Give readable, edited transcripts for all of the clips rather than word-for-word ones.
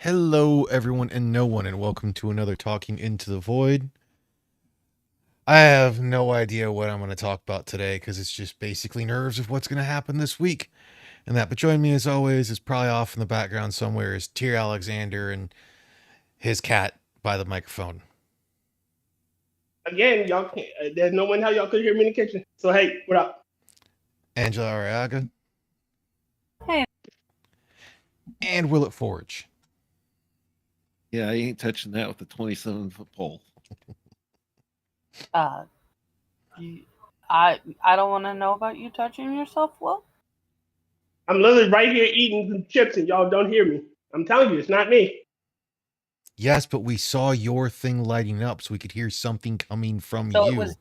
Hello, everyone and no one, and welcome to another Talking Into the Void. I have no idea what I'm going to talk about today because it's just basically nerves of what's going to happen this week. And that, but join me as always, is probably off in the background somewhere, is Tyr Alexander and his cat by the microphone. Again, y'all can't. There's no one how y'all could hear me in the kitchen. So hey, what up? Angela Arriaga. Hey. And Willett Forge. Yeah, I ain't touching that with a 27-foot pole. I don't want to know about you touching yourself, Will. I'm literally right here eating some chips and y'all don't hear me. I'm telling you, it's not me. Yes, but we saw your thing lighting up so we could hear something coming from So you. it was.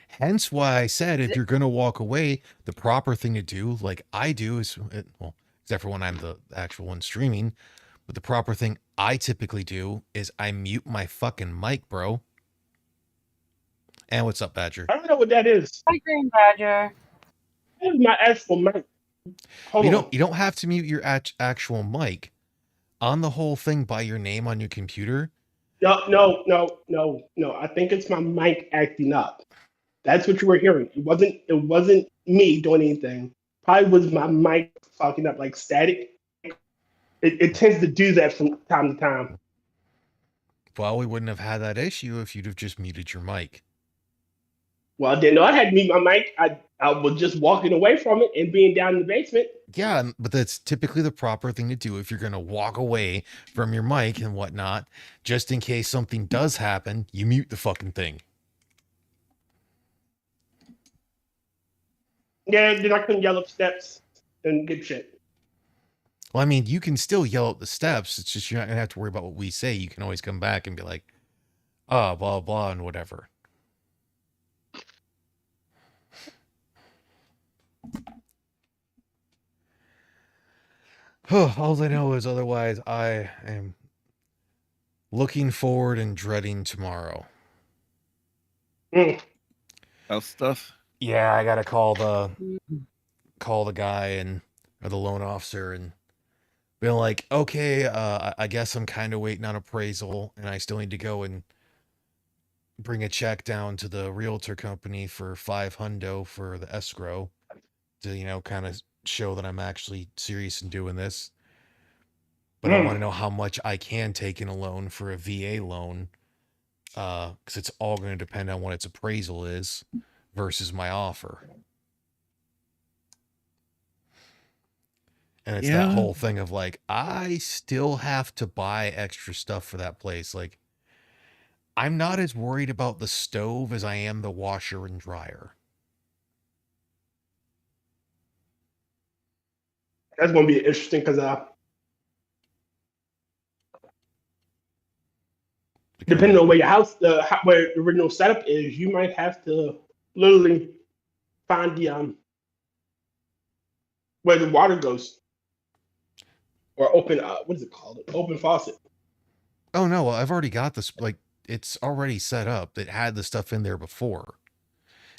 Hence why I said if you're going to walk away, the proper thing to do, like I do, is, well, except for when I'm the actual one streaming, but the proper thing I typically do is I mute my fucking mic, bro. And what's up, Badger? I don't know what that is. Hi, Green Badger. That is my actual mic. Hold on. You don't have to mute your actual mic. On the whole thing by your name on your computer. No. I think it's my mic acting up. That's what you were hearing. It wasn't me doing anything. Probably was my mic fucking up like static. It tends to do that from time to time. Well, we wouldn't have had that issue if you'd have just muted your mic. Well, I didn't know I had to mute my mic. I was just walking away from it and being down in the basement. Yeah, but that's typically the proper thing to do if you're going to walk away from your mic and whatnot. Just in case something does happen, you mute the fucking thing. Yeah, then I couldn't yell up steps and get shit. Well, I mean, you can still yell up the steps. It's just you're not going to have to worry about what we say. You can always come back and be like, oh, blah, blah, and whatever. All I know is otherwise I am looking forward and dreading tomorrow. House stuff? Yeah, I got to call the guy and or the loan officer and be like, okay, I guess I'm kind of waiting on appraisal and I still need to go and bring a check down to the realtor company for $500 for the escrow to, kind of show that I'm actually serious in doing this. But I want to know how much I can take in a loan for a VA loan, because it's all going to depend on what its appraisal is versus my offer. And it's that whole thing of like, I still have to buy extra stuff for that place. Like, I'm not as worried about the stove as I am the washer and dryer. That's going to be interesting because depending on where your house, where the original setup is, you might have to literally find the where the water goes, or open what is it called? Open faucet. Oh no, I've already got this. Like, it's already set up. It had the stuff in there before.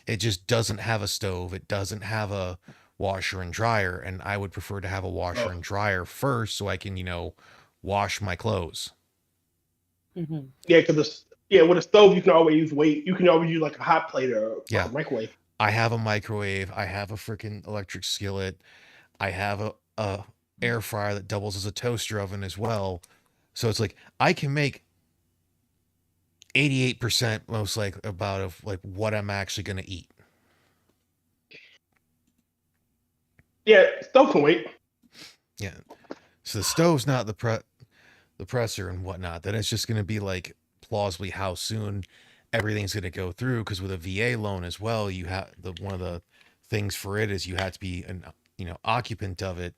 It just doesn't have a stove. It doesn't have a washer and dryer, and I would prefer to have a washer and dryer first so I can, wash my clothes. Mm-hmm. Yeah, because with a stove you can always use like a hot plate or a microwave. I have a microwave. I have a freaking electric skillet. I have a air fryer that doubles as a toaster oven as well. So it's like I can make 88% most like about of like what I'm actually going to eat. Yeah, stove can wait. Yeah. So the stove's not the presser and whatnot. Then it's just going to be like plausibly how soon everything's going to go through. Because with a VA loan as well, you have one of the things for it is you have to be an occupant of it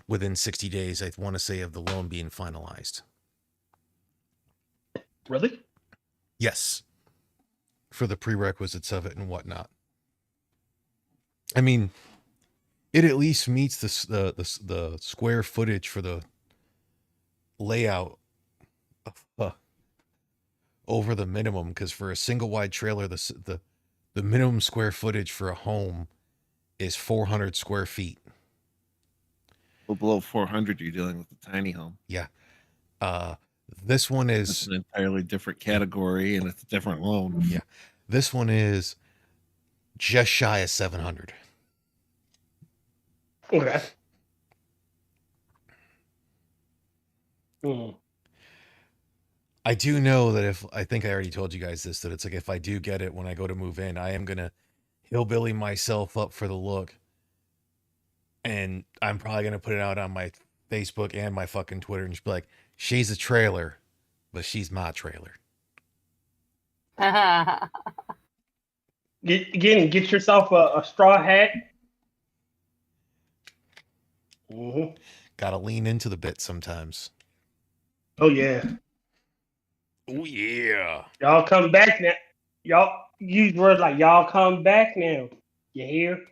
within 60 days. I want to say of the loan being finalized. Really? Yes. For the prerequisites of it and whatnot. I mean, it at least meets the square footage for the layout over the minimum, because for a single wide trailer, the minimum square footage for a home is 400 square feet. Well, below 400, you're dealing with a tiny home. Yeah. This one It's is an entirely different category and it's a different loan. Yeah. This one is just shy of 700. Okay. Mm. I do know that if I think I already told you guys this, that it's like if I do get it when I go to move in, I am gonna hillbilly myself up for the look, and I'm probably gonna put it out on my Facebook and my fucking Twitter and just be like, "She's a trailer, but she's my trailer." Get yourself a straw hat. Mm-hmm. Gotta lean into the bit sometimes. Oh yeah. Oh yeah. Y'all come back now. Y'all use words like y'all come back now. You hear?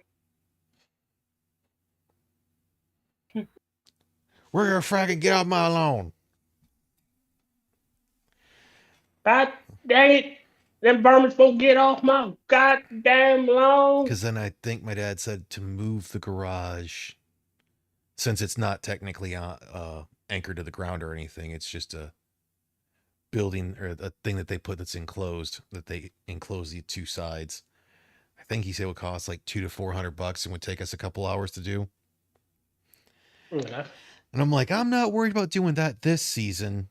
We're gonna fracking get off my lawn. God dang it. Them vermins won't get off my goddamn lawn. Because then I think my dad said to move the garage, since it's not technically anchored to the ground or anything. It's just a building or a thing that they put that's enclosed, that they enclose the two sides. I think he said it would cost like $200 to $400 and would take us a couple hours to do. Okay. And I'm like, I'm not worried about doing that this season,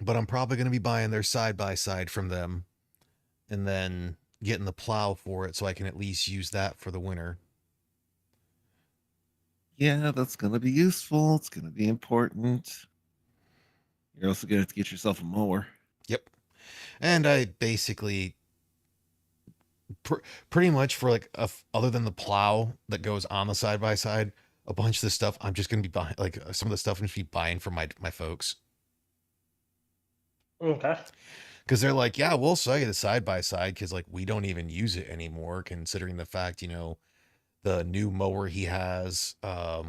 but I'm probably going to be buying their side by side from them and then getting the plow for it so I can at least use that for the winter. Yeah, that's going to be useful. It's going to be important. You're also going to have to get yourself a mower. Yep. And I basically pretty much for like other than the plow that goes on the side by side, a bunch of the stuff I'm just going to be buying, like some of the stuff I'm just be buying from my folks. Okay. Because they're like, yeah, we'll sell you the side by side because like we don't even use it anymore, considering the fact, you know, the new mower he has the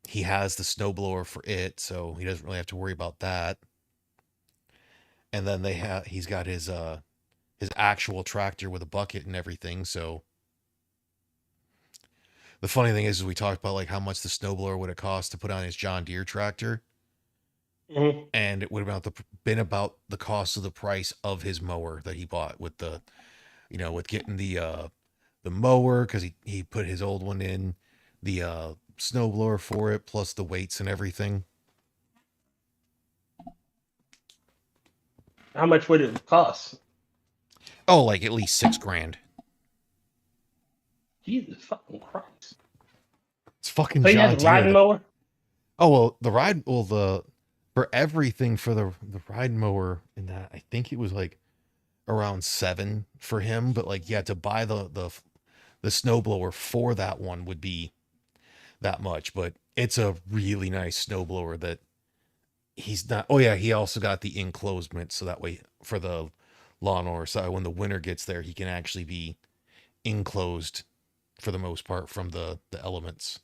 snowblower for it, so he doesn't really have to worry about that. And then he's got his actual tractor with a bucket and everything. So the funny thing is we talked about like how much the snowblower would have cost to put on his John Deere tractor. Mm-hmm. And it would have been about the cost of the price of his mower that he bought with the, you know, with getting the mower, because he put his old one in, the snowblower for it, plus the weights and everything. How much would it cost? Oh, like at least $6,000. Jesus fucking Christ. It's fucking So he John has a Deere. riding mower? Oh, well, for everything for the ride mower and that, I think it was like around $7,000 for him. But like, yeah, to buy the snowblower for that one would be that much. But it's a really nice snowblower that he's not. Oh yeah, he also got the enclosement, so that way for the lawnmower, so when the winter gets there, he can actually be enclosed for the most part from the elements.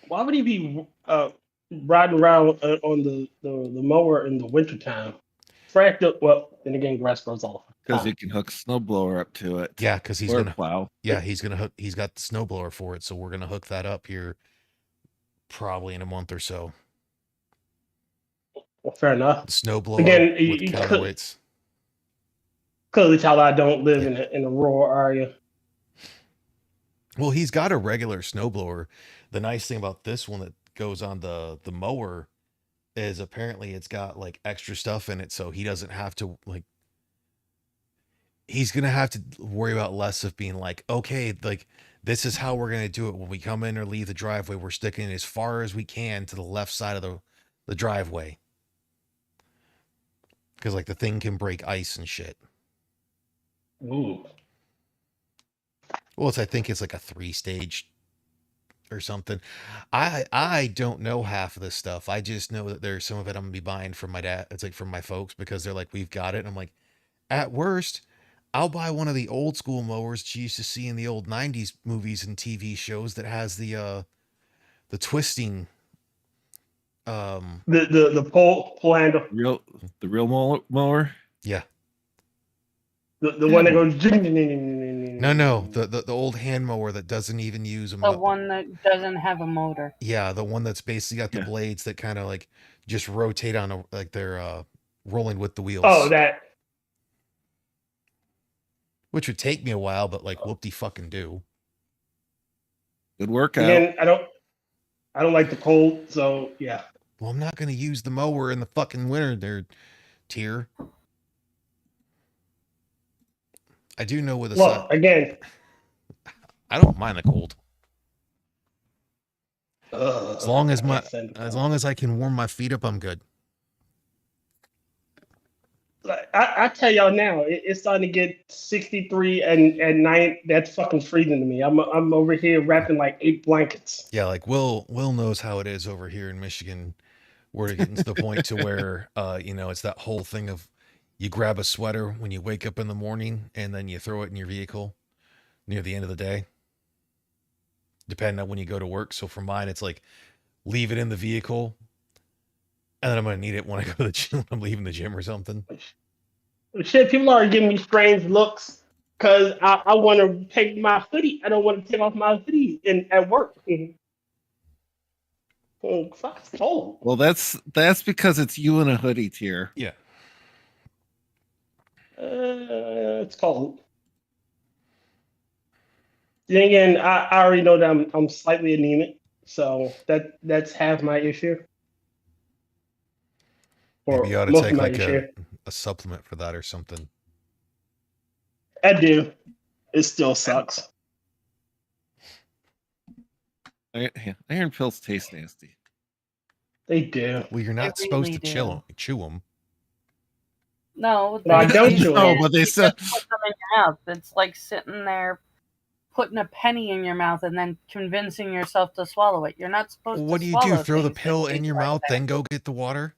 Why would he be riding around on the mower in the wintertime? Well, then again, grass grows off. Because you can hook a snowblower up to it. Yeah, because he's or a gonna plow. Yeah, he's gonna hook. He's got the snowblower for it, so we're gonna hook that up here, probably in a month or so. Well, fair enough. The snowblower Again, with you counterweights. Clearly tell I don't live in a rural area. Well, he's got a regular snowblower. The nice thing about this one that goes on the mower is apparently it's got like extra stuff in it, so he doesn't have to like. He's gonna have to worry about less of being like, okay, like this is how we're gonna do it when we come in or leave the driveway. We're sticking as far as we can to the left side of the driveway, because like the thing can break ice and shit. Ooh. Well, I think it's like a 3-stage or something. I don't know half of this stuff. I just know that there's some of it I'm gonna be buying from my dad. It's like from my folks, because they're like, we've got it. And I'm like, at worst, I'll buy one of the old school mowers that you used to see in the old 90s movies and TV shows that has the twisting. The pole handle. The real mower? Yeah. The one that goes. No, the old hand mower that doesn't even use a The one that doesn't have a motor. Yeah, the one that's basically got the Yeah. blades that kind of like just rotate on like they're rolling with the wheels. Oh, that. Which would take me a while, but like whoop de fucking do. Good workout. Again, I don't like the cold, so yeah. Well, I'm not gonna use the mower in the fucking winter there, Tier. I do know with a Look, again. I don't mind the cold. As long as I can't stand the as cold. long as I can warm my feet up, I'm good. Like, I tell y'all now, it's starting to get 63 and at night. That's fucking freezing to me. I'm over here wrapping like 8 blankets. Yeah, like Will knows how it is over here in Michigan. We're getting to the point to where it's that whole thing of you grab a sweater when you wake up in the morning and then you throw it in your vehicle near the end of the day. Depending on when you go to work. So for mine, it's like leave it in the vehicle, and then I'm gonna need it when I go to the gym. When I'm leaving the gym or something. Shit, people are giving me strange looks because I want to take my hoodie. I don't want to take off my hoodie at work. Oh, fuck, it's cold. Well, that's because it's you in a hoodie, Tier. Yeah. It's cold. Then again, I already know that I'm slightly anemic, so that's half my issue. Or Maybe you ought to most take of my like issue. a supplement for that or something. I do. It still sucks. Iron pills taste nasty. They do. Well, you're not They supposed really to chew them. No, No, I they- don't you chew 'em. No, can't- but they you said just put them in your mouth. It's like sitting there putting a penny in your mouth and then convincing yourself to swallow it. You're not supposed What to do you swallow do? Throw the things that pill in taste your like mouth, that. then go get the water?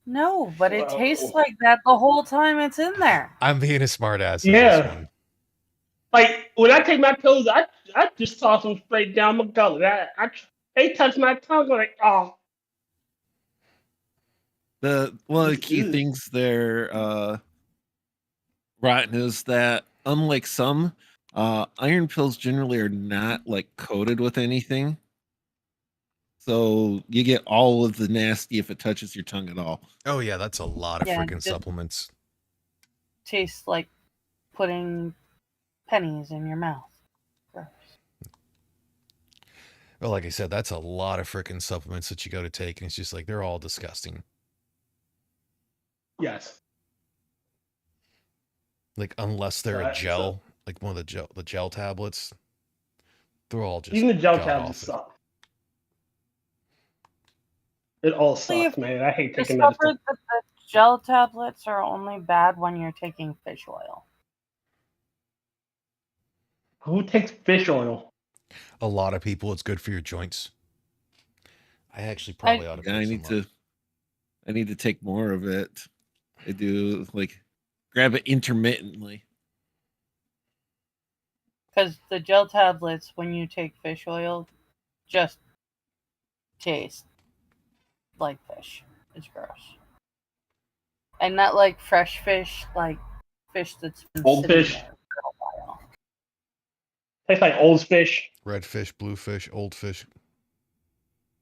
No, but it Whoa. tastes like that the whole time it's in there. I'm being a smart ass. Yeah. Like when I take my pills, I just toss them straight down my gullet. They touch my tongue. I'm like, oh, one of the key Ew. things there, Rotten, is that unlike some iron pills generally are not like coated with anything. So you get all of the nasty if it touches your tongue at all. Oh yeah, that's a lot of Yeah, freaking just- supplements. Tastes like putting pennies in your mouth. Gross. Well, like I said, that's a lot of freaking supplements that you go to take, and it's just like they're all disgusting. yes. Like unless they're a Right, gel, like one of the gel tablets, they're all just Even the gel god tablets awful. suck. It all See, sucks, man. I hate taking Discovered medicine. that the gel tablets are only bad when you're taking fish oil. Who takes fish oil? A lot of people, it's good for your joints. I actually probably ought to. Yeah, I need to take more of it. I do like grab it intermittently. Because the gel tablets, when you take fish oil, just taste like fish. It's gross. And not like fresh fish, like fish that's been Old sitting fish? there for a while. Tastes like old fish, Red fish, blue fish, old fish.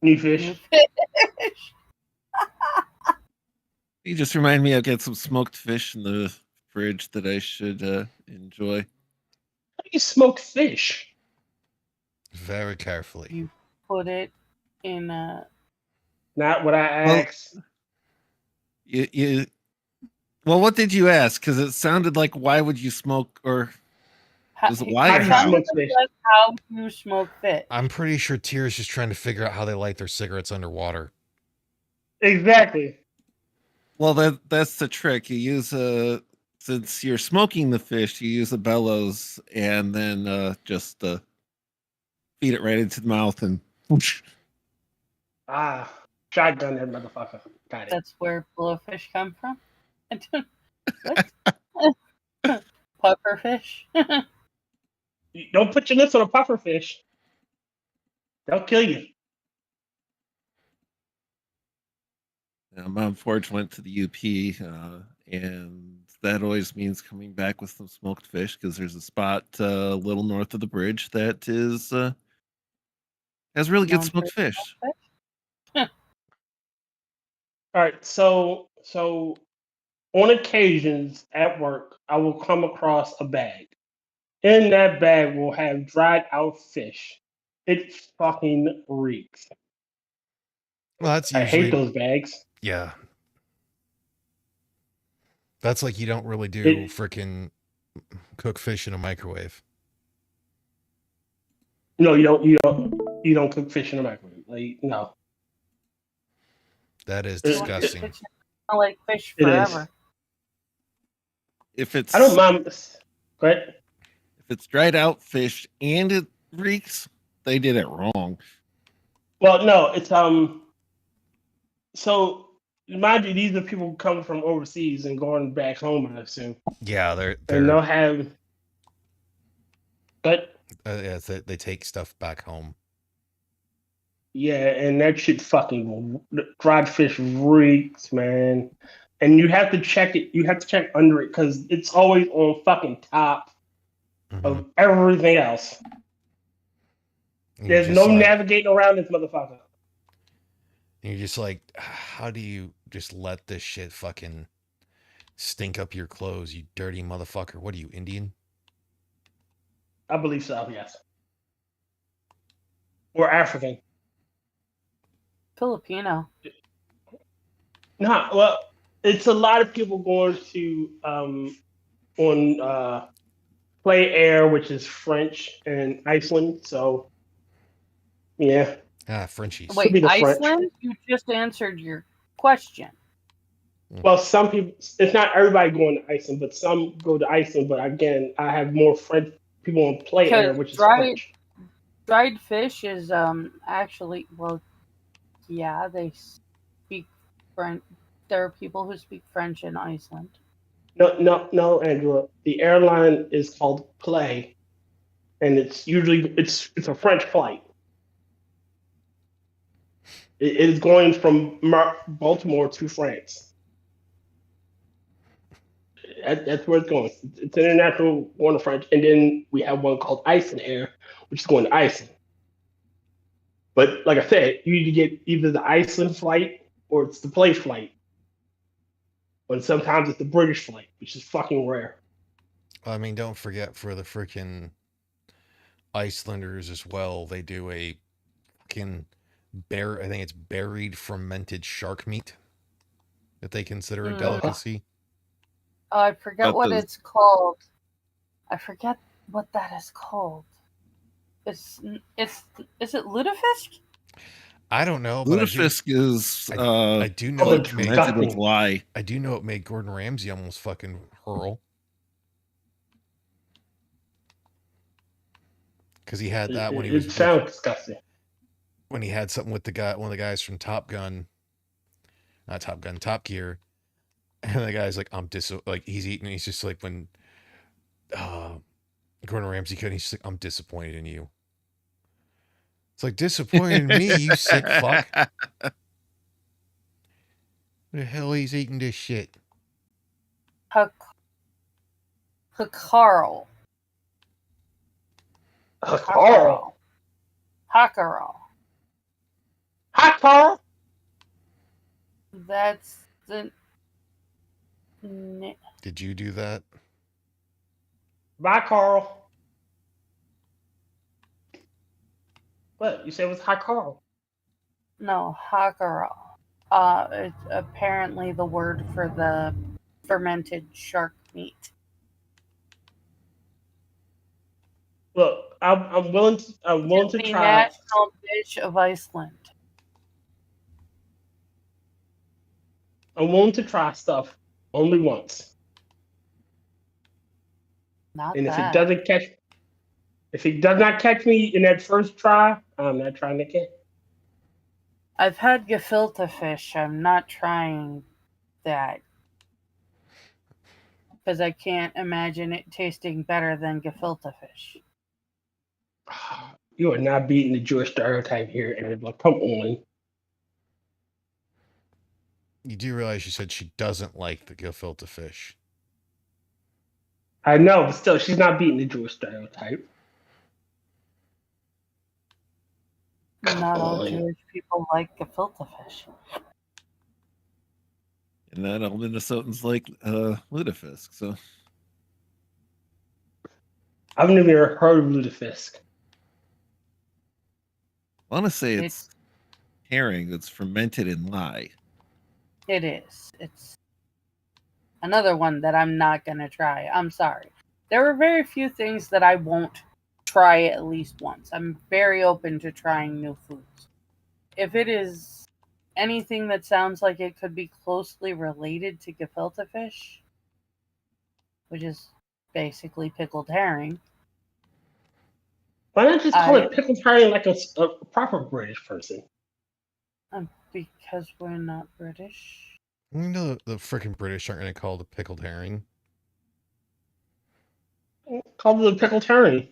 new New fish. fish. You just remind me I've got some smoked fish in the fridge that I should enjoy. How do you smoke fish? Very carefully. You put it in a. Not what I Well, asked. You well, what did you ask? Because it sounded like why would you smoke or How, Is it why or it how? sounded Smoke fish. like how you smoke fish. I'm pretty sure Tier's just trying to figure out how they light their cigarettes underwater. Exactly. well that's the trick. You use since you're smoking the fish, you use a bellows and then just feed it right into the mouth and whoosh. Ah, shotgun that motherfucker. Got it. That's where blowfish come from. I don't- what? Pufferfish. Don't put your lips on a puffer fish. They'll kill you. Mom Forge went to the UP and that always means coming back with some smoked fish because there's a spot a little north of the bridge that is has really good Known for smoked fish. fish. All right, so on occasions at work, I will come across a bag. In that bag will have dried out fish. It fucking reeks. Well, that's I hate usually those bags. yeah. That's like you don't really do It- freaking cook fish in a microwave. No, you don't cook fish in a microwave. Like no, That is It- disgusting. It's not like fish it is. forever. If it's I don't mind. But if it's dried out fish and it reeks, they did it wrong. well, no, it's So mind you, these are people coming from overseas and going back home. I assume, Yeah, they're and they'll have. But yeah, they take stuff back home. yeah, and that shit fucking dried fish reeks, man. And you have to check it. You have to check under it because it's always on fucking top Mhm. of everything else. And you're There's just no like- navigating around this motherfucker. and you're just like, how do you just let this shit fucking stink up your clothes, you dirty motherfucker? What are you, Indian? I believe so. Yes. Or African. Filipino. Nah, well, it's a lot of people going to on Play Air, which is French and Iceland. So yeah, Ah, Frenchies. Wait, be the French. Iceland? You just answered your question. well, some people. It's not everybody going to Iceland, but some go to Iceland. But again, I have more French people on Play Air, Because which is dried- French. Dried fish is actually, well, yeah, they speak French. There are people who speak French in Iceland. No, Angela. The airline is called Play, and it's usually it's a French flight. It is going from Baltimore to France. That's where it's going. It's an international one of French, and then we have one called Iceland Air, which is going to Iceland. But like I said, you need to get either the Iceland flight or it's the Play flight. But sometimes it's the British flight, which is fucking rare. I mean, don't forget for the freaking Icelanders as well, they do a fucking I think it's buried fermented shark meat that they consider a Mm. delicacy. I forget That what does- it's called. I forget what that is called. Is it lutefisk? I don't know, but Lutefisk is I do know Oh, it it's made fermented with disgusting. lye. I do know it made Gordon Ramsay almost fucking hurl. Because he had that when he was It sounds disgusting. when he had something with one of the guys from Top Gun, not Top Gun, Top Gear, and the guy's like, like he's eating, he's just like when Gordon Ramsay could, he's just like, I'm disappointed in you. It's like disappointed in me, you sick fuck. What the hell he's eating this shit? Hakarl. Carl. Hakarl. Hi, Carl. That's the. Did you do that? Bye, Carl. What? You said it was hi, Carl. No, hakarl. It's apparently the word for the fermented shark meat. Look, I'm willing to It's the try. national dish of Iceland. I'm willing to try stuff only once. Not And that. if it does not catch me in that first try, I'm not trying again. I've had gefilte fish. I'm not trying that. Because I can't imagine it tasting better than gefilte fish. You are not beating the Jewish stereotype here, Angela. Come on. You do realize you said she doesn't like the gefilte fish. I know, but still, she's not beating the Jewish stereotype. Not all on. Jewish people like gefilte fish. And not all Minnesotans like lutefisk. So I've never heard of lutefisk. I want to say it's herring that's fermented in lye. It is. It's another one that I'm not going to try. I'm sorry. There are very few things that I won't try at least once. I'm very open to trying new foods. If it is anything that sounds like it could be closely related to gefilte fish, which is basically pickled herring. Why not just call it pickled herring like a proper British person? Because we're not British. You know the freaking British aren't going to call it a pickled herring. Call it a pickled herring.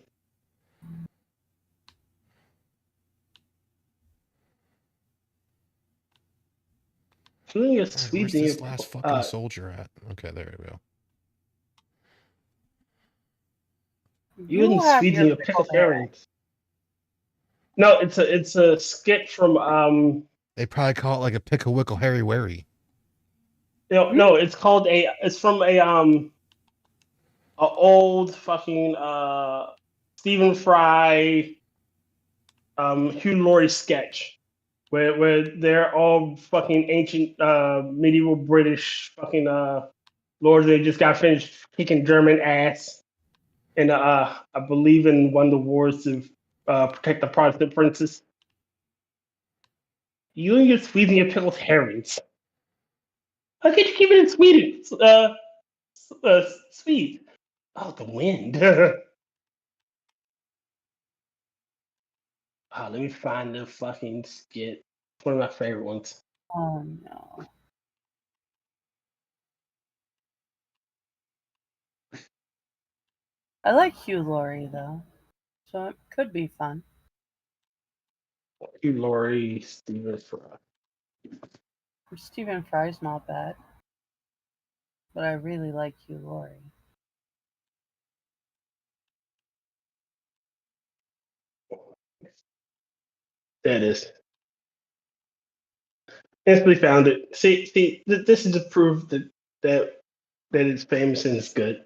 Feeling a sweet Where's this last fucking soldier at? Okay, there we go. You and Sweden are pickled herrings. No, it's a sketch from They probably call it like a pickle wickle Harry Wary. No, it's called it's from a old fucking Stephen Fry Hugh Laurie sketch where they're all fucking ancient medieval British fucking lords. They just got finished kicking German ass and I believe in one of the wars to protect the Protestant princes. You and your Sweden and pickled herrings. How could you keep it in Sweden? Sweet. Oh, the wind. Let me find the fucking skit. It's one of my favorite ones. Oh no. I like Hugh Laurie though, so it could be fun. Hugh Laurie, Stephen Fry. Stephen Fry's not bad, but I really like Hugh Laurie. There it is. Instantly found it. See, this is the proof that it's famous and it's good.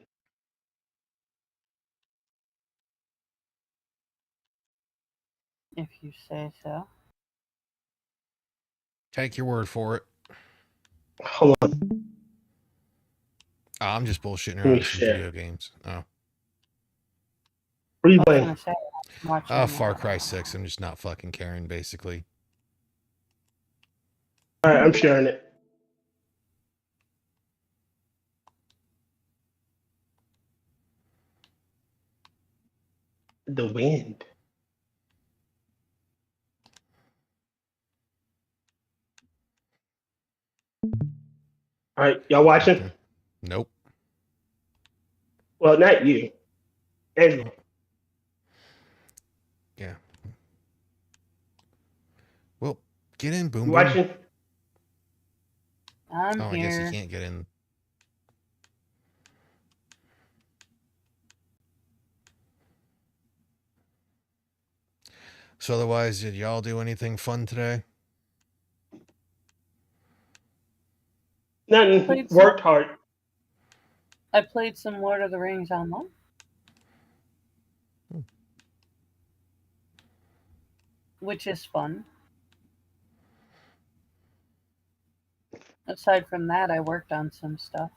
If you say so. Take your word for it. Hold on. I'm just bullshitting around with some video games. Oh. What are you playing? Far Cry 6. I'm just not fucking caring, basically. Alright, I'm sharing it. The wind. Alright, y'all watching? Nope. Well, not you. Andrew. Yeah. Well, get in, Boom. You watching? I'm here. I guess you can't get in. So otherwise, did y'all do anything fun today? Nothing. Worked hard. I played some Lord of the Rings online. Which is fun. Aside from that, I worked on some stuff.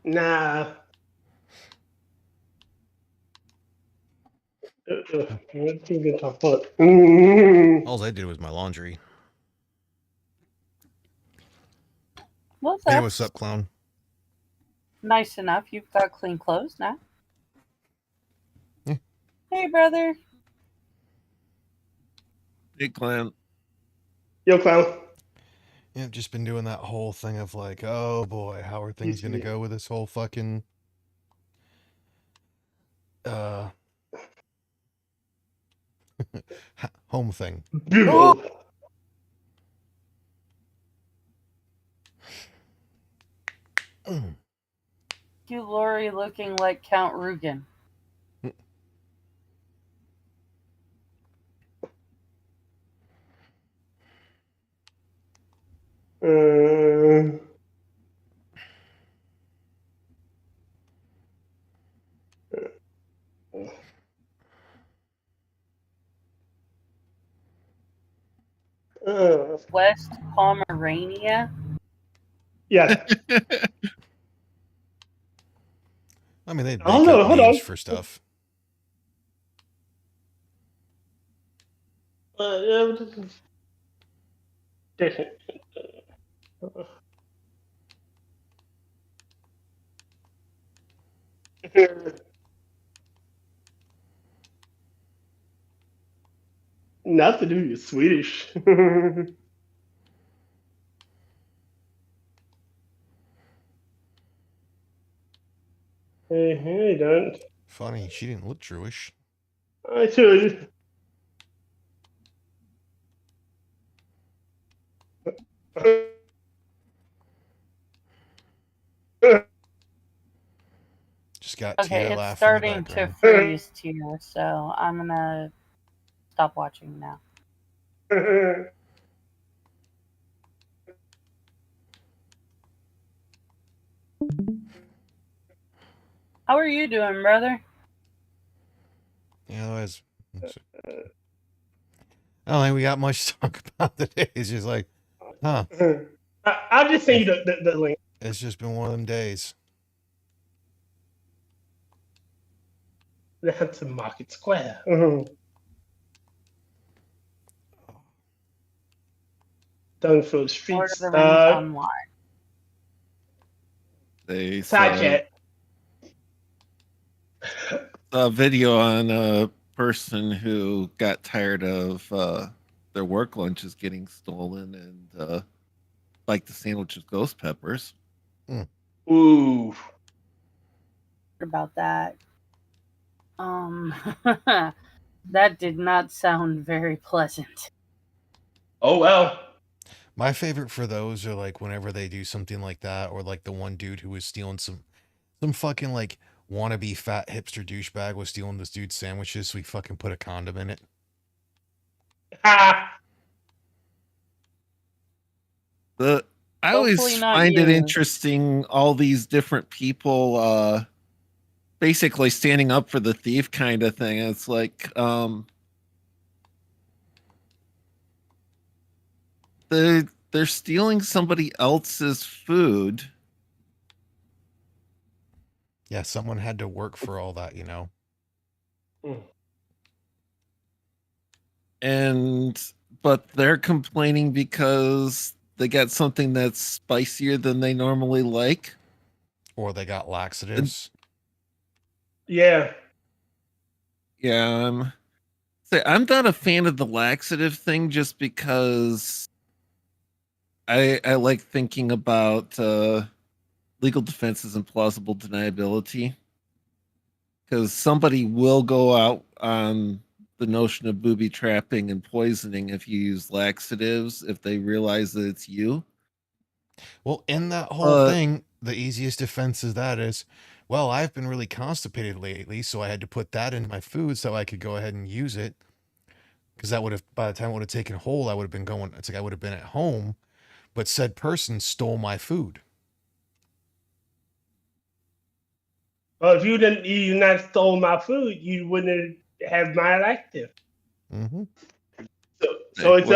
Nah. All I did was my laundry. Well, hey, what's up, clown? Nice enough. You've got clean clothes now. Yeah. Hey, brother. Hey, clown. Yo, clown. Yeah, I've just been doing that whole thing of like, oh boy, how are things gonna go with this whole fucking home thing. Beautiful. Hugh Laurie looking like Count Rugen. West Pomerania. Yes. I mean, they make Hold on, up hold names on. for stuff. Not to do you Swedish. Hey, don't. Funny, she didn't look Jewish. I should. Just got Okay, Tia it's laughing starting in the to background. freeze here, so I'm gonna stop watching now. How are you doing, brother? Yeah, otherwise, I don't think we got much to talk about today. It's just like, huh? I'll just send you the link. It's just been one of them days. That's a Market Square. Done for the Lord streets. of the Rings Online. They Side chat. a video on a person who got tired of their work lunches getting stolen and like the sandwich with ghost peppers. Ooh. About that. That did not sound very pleasant. Oh well. My favorite for those are like whenever they do something like that, or like the one dude who was stealing some fucking like wannabe fat hipster douchebag was stealing this dude's sandwiches, so he fucking put a condom in it. Ha. I always Hopefully not find it you. interesting, all these different people basically standing up for the thief kind of thing. It's like they're stealing somebody else's food. Yeah, someone had to work for all that, you know. But they're complaining because they got something that's spicier than they normally like. Or they got laxatives. Yeah. Yeah, I'm not a fan of the laxative thing just because I like thinking about legal defenses and plausible deniability, because somebody will go out on the notion of booby trapping and poisoning if you use laxatives if they realize that it's you. Well, in that whole thing, the easiest defense is that is, well, I've been really constipated lately, so I had to put that in my food so I could go ahead and use it. Because that would have, by the time it would have taken hold, I would have been going, it's like I would have been at home, but said person stole my food. Well, if you not stole my food, you wouldn't have my elective. Mm-hmm. So it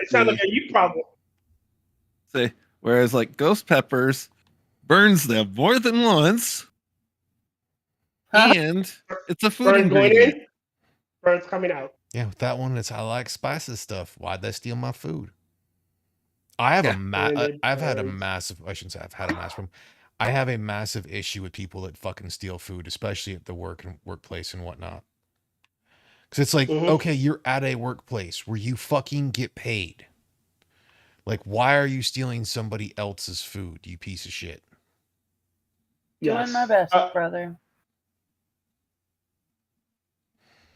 sounds like a you problem. Whereas like ghost peppers burns them more than once, and it's a food ingredient. Burns coming out. Yeah, with that one, it's I like spicy stuff. Why'd they steal my food? I have I've had a massive. I shouldn't say I've had a massive. I have a massive issue with people that fucking steal food, especially at the workplace and whatnot. Because it's like, okay, you're at a workplace where you fucking get paid. Like, why are you stealing somebody else's food, you piece of shit? Doing my best, brother.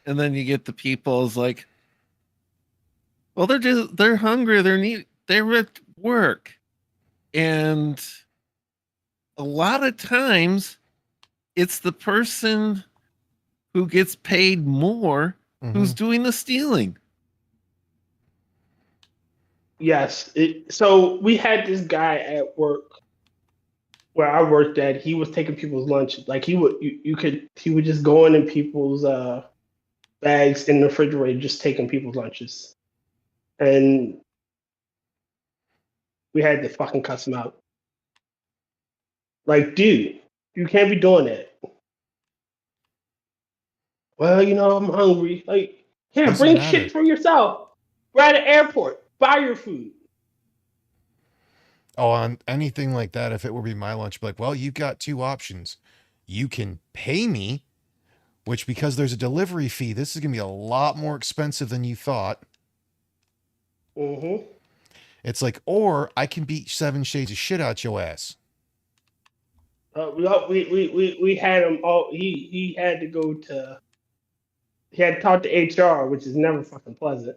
And then you get the people's like, well, they're hungry, they're at work, and a lot of times it's the person who gets paid more who's doing the stealing. Yes. So we had this guy at work where I worked at. He was taking people's lunch. Like he would just go in people's bags in the refrigerator, just taking people's lunches, and we had to fucking cuss him out. Like, dude, you can't be doing that. Well, I'm hungry. Like, here, Doesn't bring matter. shit for yourself. We're at an airport. Buy your food. Oh, on anything like that, if it were be my lunch, I'd be like, well, you've got two options. You can pay me, which because there's a delivery fee, this is going to be a lot more expensive than you thought. Mm-hmm. It's like, or I can beat 7 shades of shit out your ass. We had him all. He had to go to. He had to talk to HR, which is never fucking pleasant.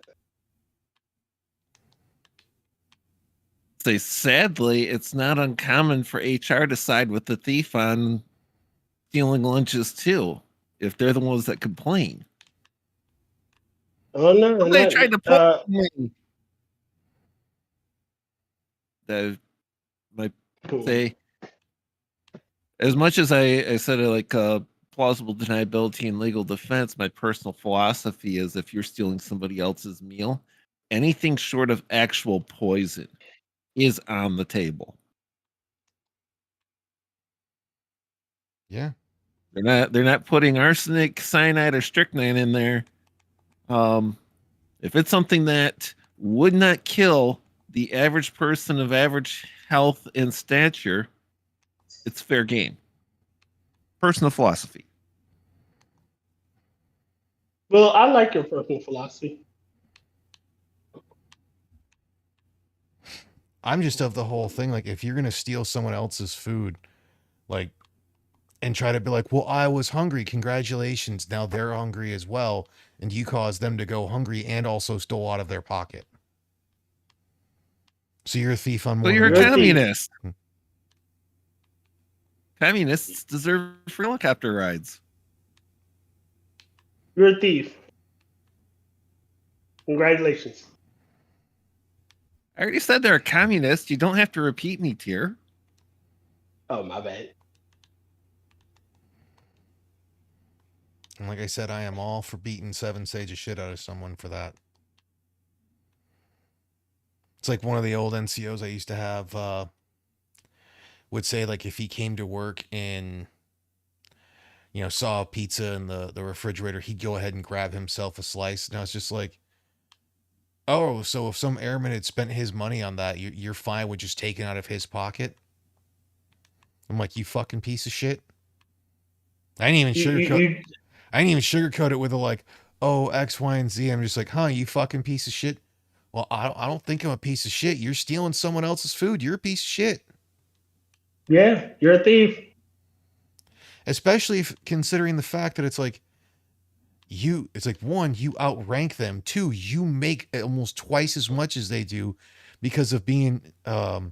Say, sadly, it's not uncommon for HR to side with the thief on stealing lunches too, if they're the ones that complain. Oh no! They tried to put me. That might say, as much as I said it like plausible deniability and legal defense, my personal philosophy is if you're stealing somebody else's meal, anything short of actual poison is on the table. Yeah. They're not putting arsenic, cyanide, or strychnine in there. If it's something that would not kill the average person of average health and stature, it's fair game. Personal philosophy. Well, I like your personal philosophy. I'm just of the whole thing. Like, if you're going to steal someone else's food, like, and try to be like, well, I was hungry. Congratulations. Now they're hungry as well. And you caused them to go hungry and also stole out of their pocket. So you're a thief on more. So you're a You're a communist. Communists deserve free helicopter rides. You're a thief. Congratulations. I already said they're a communist. You don't have to repeat me, Tier. Oh, my bad. And like I said, I am all for beating 7 sage of shit out of someone for that. It's like one of the old NCOs I used to have would say, like, if he came to work and, saw a pizza in the refrigerator, he'd go ahead and grab himself a slice. And I was just like, oh, so if some airman had spent his money on that, you're fine with just taking out of his pocket? I'm like, you fucking piece of shit. I didn't even sugarcoat it with a like, oh, X, Y, and Z. I'm just like, huh, you fucking piece of shit. Well, I don't think I'm a piece of shit. You're stealing someone else's food. You're a piece of shit. Yeah, you're a thief. Especially if considering the fact that it's like, one, you outrank them. 2, you make almost twice as much as they do because of being an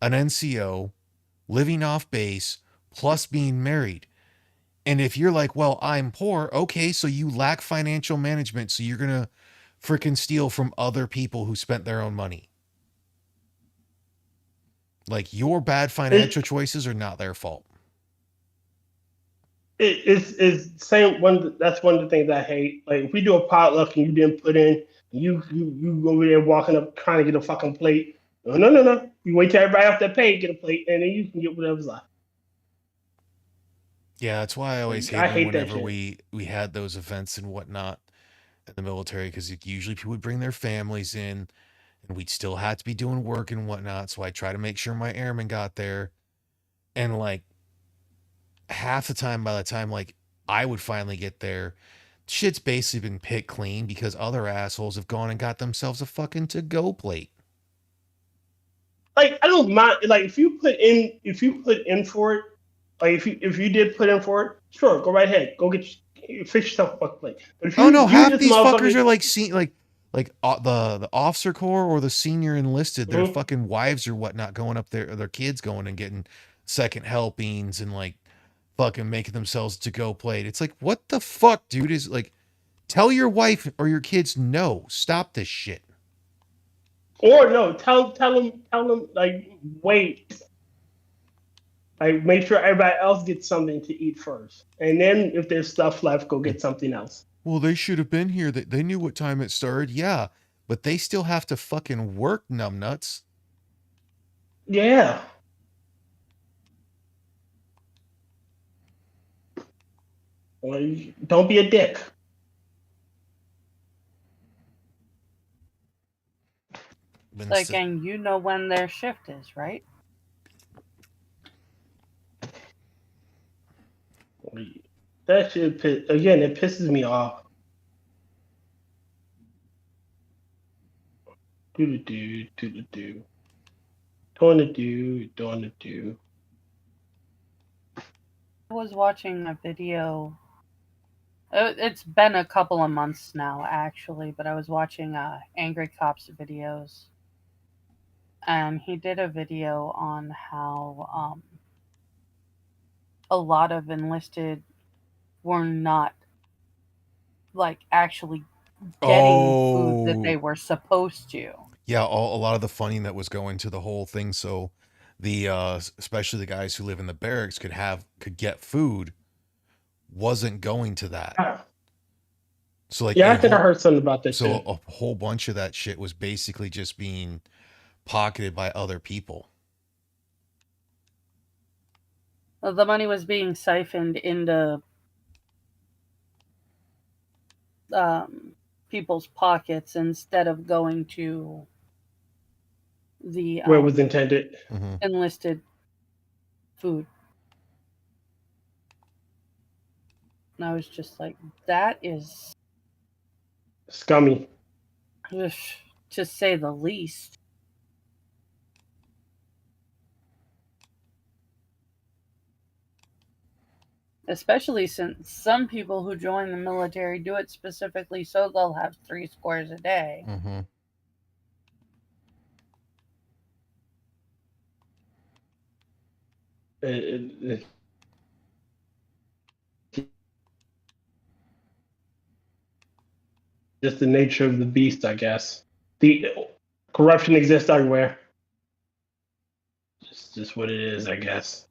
NCO, living off base, plus being married. And if you're like, well, I'm poor, okay, so you lack financial management, so you're gonna freaking steal from other people who spent their own money. Like, your bad financial choices are not their fault. It's same one. That's one of the things I hate. Like, if we do a potluck and you didn't put in, you over there walking up trying to get a fucking plate. No. You wait till everybody else that paid get a plate, and then you can get whatever's left. Yeah, that's why I always I hated hate that whenever shit. we had those events and whatnot in the military, because usually people would bring their families in, and we'd still have to be doing work and whatnot. So I try to make sure my airmen got there, and like half the time, by the time like I would finally get there, shit's basically been picked clean because other assholes have gone and got themselves a fucking to-go plate. Like, I don't mind. Like, if you put in for it, like if you did put in for it, sure, go right ahead, go fix yourself a fucking plate. But if Oh no, you half just these fuckers motherfuckers- are like the officer corps or the senior enlisted. Their Mhm. fucking wives or whatnot going up there, or their kids going and getting second helpings and like fucking making themselves to go plate. It's like, what the fuck, dude? Is like, tell your wife or your kids, no, stop this shit. Or no, tell them like wait, like make sure everybody else gets something to eat first, and then if there's stuff left, go get something else. Well, they should have been here. They knew what time it started. Yeah, but they still have to fucking work, numbnuts. Yeah. Or don't be a dick. Been Like, si- and you know when their shift is, right? That shit again. It pisses me off. Do do do do do. Doing the do. I was watching a video. It's been a couple of months now, actually, but I was watching Angry Cops videos, and he did a video on how a lot of enlisted were not like actually getting food that they Oh, were supposed to. yeah. A lot of the funding that was going to the whole thing, so the especially the guys who live in the barracks could get food, wasn't going to that. So like, Yeah, I think I heard something about that so too. a whole bunch of that shit was basically just being pocketed by other people. The money was being siphoned into people's pockets instead of going to the Where it was intended. Mhm. enlisted food. And I was just like, that is, Scummy. ugh, to say the least. Especially since some people who join the military do it specifically so they'll have 3 squares a day. Mm-hmm. It- just the nature of the beast, I guess. The corruption exists everywhere. Just what it is, I guess.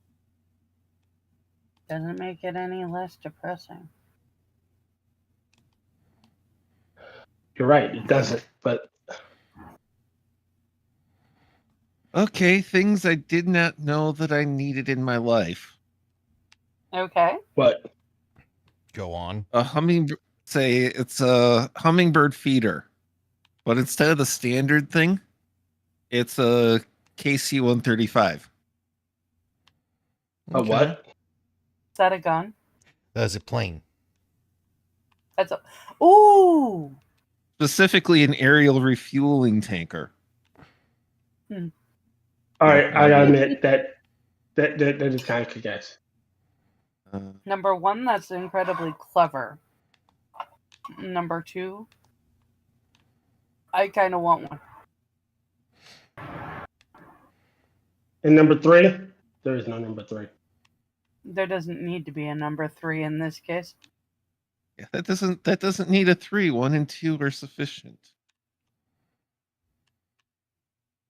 Doesn't make it any less depressing. You're right, it doesn't. But Okay, things I did not know that I needed in my life. Okay. what? Go on. A say it's a hummingbird feeder, but instead of the standard thing, it's a KC-135. A what? Is that a gun? That's a plane. That's a. Ooh! Specifically an aerial refueling tanker. All right, I gotta admit that is kind of kick-ass. Number 1, that's incredibly clever. Number 2, I kind of want one. And number 3, there is no number 3. There doesn't need to be a number 3 in this case. Yeah, that doesn't need a 3. 1 and 2 are sufficient.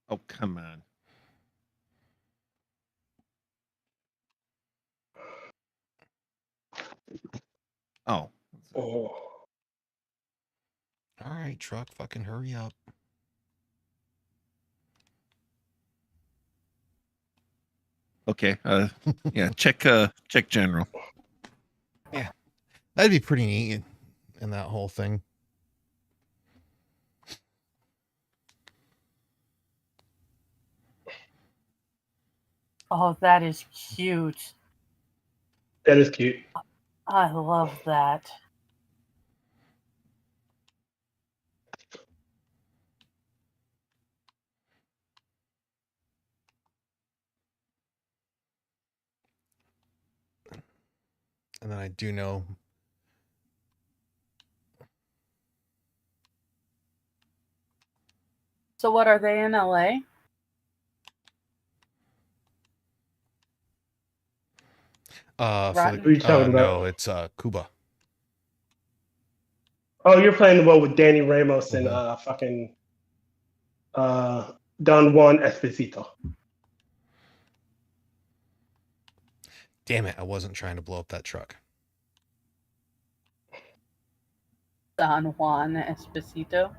Oh, come on. Oh. Oh. All right, truck, fucking hurry up. Okay. Yeah, check general. That'd be pretty neat in that whole thing. Oh, that is cute. That is cute. I love that. And then I do know So what are they in LA? For Rotten? Who you talking about? no, it's Cuba. Oh, you're playing the one with Danny Ramos and Mhm. fucking Don Juan Esposito. Damn it, I wasn't trying to blow up that truck. Don Juan Esposito.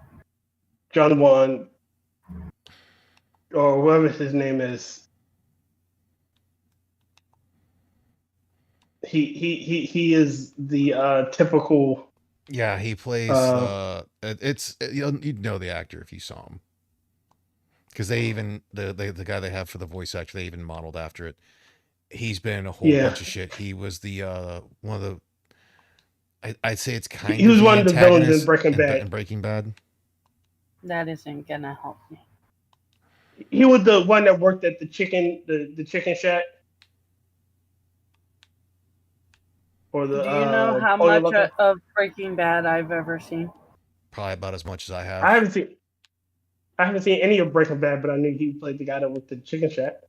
John Juan, or whatever his name is. He is the typical. Yeah, he plays you'd know the actor if you saw him. Because they even the guy they have for the voice actor, they even modeled after it. He's been in a whole Yeah. bunch of shit. He was the one of the I'd say it's kind He of was the one of the villains in antagonist Breaking Bad. in Breaking Bad. That isn't gonna help me. He was the one that worked at the chicken shack. Or the Do you know how Pollo much Loco. of Breaking Bad I've ever seen? Probably about as much as I have. I haven't seen any of Breaking Bad, but I knew he played the guy that worked at the chicken shack.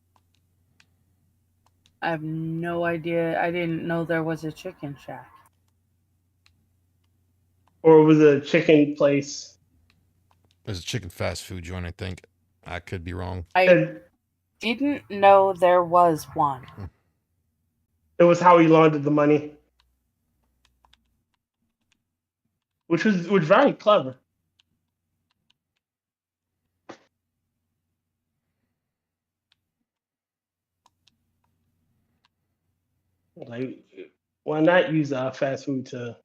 I have no idea. I didn't know there was a chicken shack. Or it was a chicken place. There's a chicken fast food joint, I think. I could be wrong. I And didn't know there was one. it was how he laundered the money. Which was very clever. Like, why not use fast food to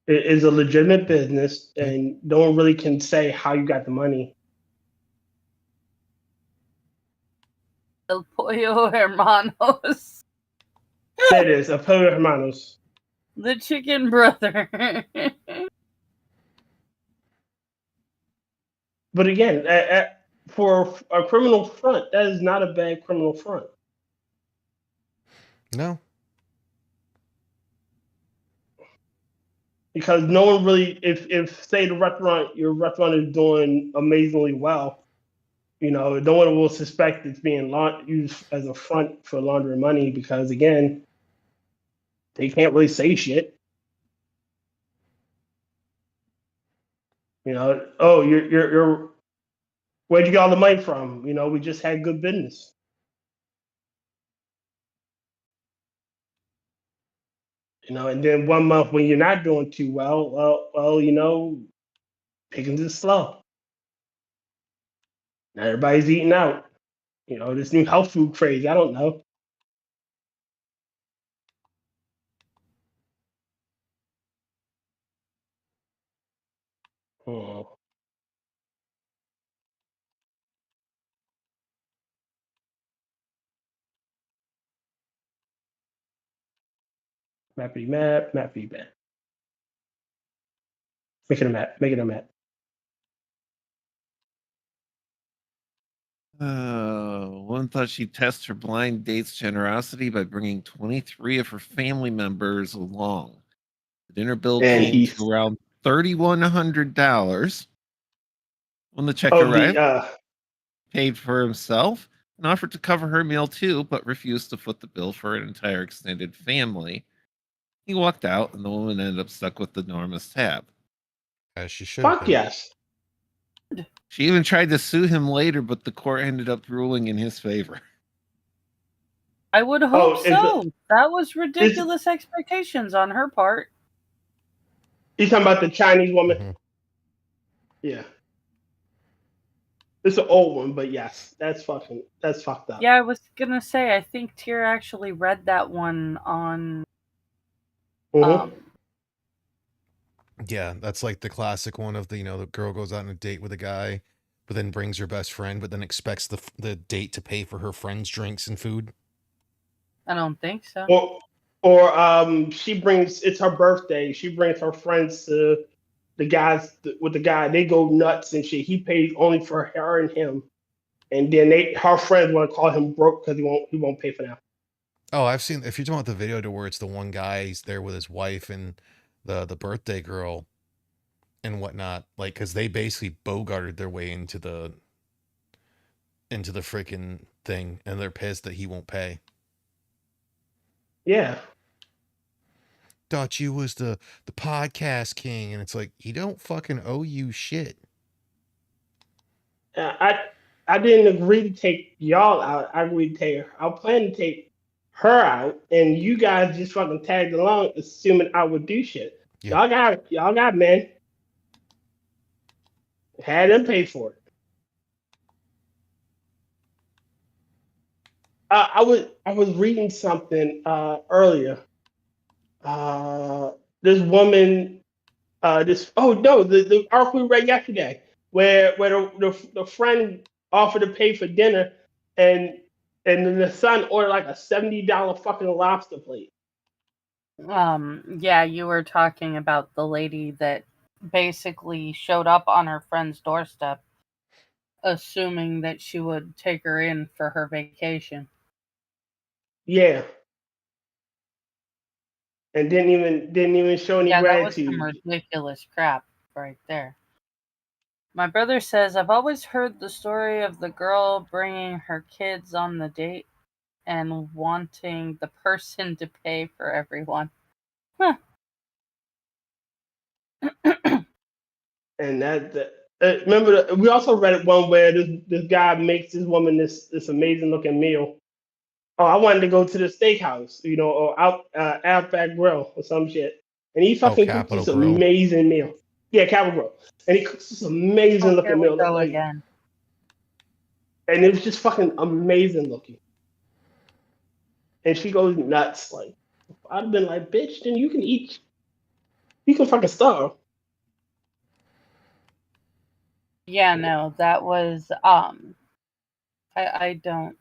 it is a legitimate business, and no one really can say how you got the money. El Pollo Hermanos. That is a Pollo Hermanos. The chicken brother. But again, for a criminal front, that is not a bad criminal front. No. Because no one really, if say your restaurant is doing amazingly well, no one will suspect it's being used as a front for laundering money, because again, they can't really say shit. Oh, you're where'd you get all the money from? We just had good business. And then 1 month when you're not doing too well, pickings is slow. Now everybody's eating out. This new health food craze. I don't know. Oh. Mappity map, mappity map. Make it a map. Make it a map. One thought she'd test her blind date's generosity by bringing 23 of her family members along. The dinner bill And came to around $3,100. When the check arrived, paid for himself and offered to cover her meal too, but refused to foot the bill for an entire extended family. He walked out, and the woman ended up stuck with the enormous tab. As she should. Fuck yes. She even tried to sue him later, but the court ended up ruling in his favor. I would hope so. That was ridiculous expectations on her part. You talking about the Chinese woman? Mm-hmm. Yeah. It's an old one, but yes, that's fucked up. Yeah, I was gonna say, I think Tyr actually read that one on. Yeah, that's like the classic one of the the girl goes out on a date with a guy, but then brings her best friend, but then expects the date to pay for her friend's drinks and food. I don't think so. Or it's her birthday. She brings her friends to the guys with the guy. They go nuts and shit. He pays only for her and him, and then her friends want to call him broke because he won't pay for them. Oh, I've seen. If you're talking about the video to where it's the one guy, he's there with his wife and the birthday girl and whatnot, like because they basically bogarted their way into the freaking thing, and they're pissed that he won't pay. Yeah. Thought you was the podcast king, and it's like he don't fucking owe you shit. I didn't agree to take y'all out. I agreed to take her. I plan to take her out, and you guys just fucking tagged along, assuming I would do shit. Yeah. Y'all got men. Had them pay for it. I was reading something earlier. This woman, the article we read yesterday, where the friend offered to pay for dinner, and then the son ordered like a $70 fucking lobster plate. Yeah, you were talking about the lady that basically showed up on her friend's doorstep, assuming that she would take her in for her vacation. Yeah, and didn't even show any Yeah, that was gratitude. some ridiculous crap right there. My brother says, I've always heard the story of the girl bringing her kids on the date and wanting the person to pay for everyone. Huh. And remember, we also read one where this guy makes this woman this amazing looking meal. Oh, I wanted to go to the steakhouse, or Outback Grill or some shit, and he fucking cooks Capital this Grill. amazing meal. Yeah, Capital Grill, and he cooks this amazing Here looking we meal, go again. and it was just fucking amazing looking. And she goes nuts. Like, I'd have been like, bitch, then you can eat. You can fucking starve. Yeah, no, that was I don't.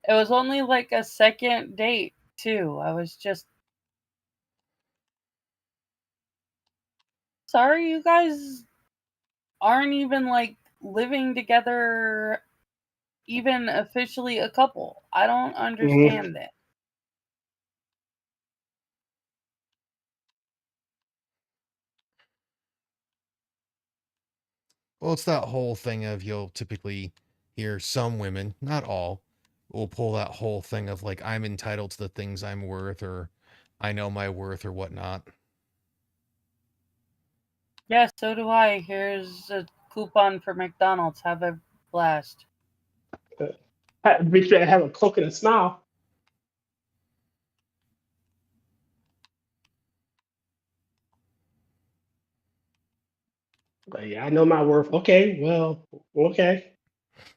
It was only like a second date too. I was just sorry you guys aren't even like living together, even officially a couple. I don't understand it. Well, it's that whole thing of you'll typically hear some women, not all, will pull that whole thing of like I'm entitled to the things I'm worth, or I know my worth, or whatnot. Yeah, so do I. Here's a coupon for McDonald's. Have a blast. Bitch, better have a Coke and a smile. But yeah, I know my worth. Okay, well, okay.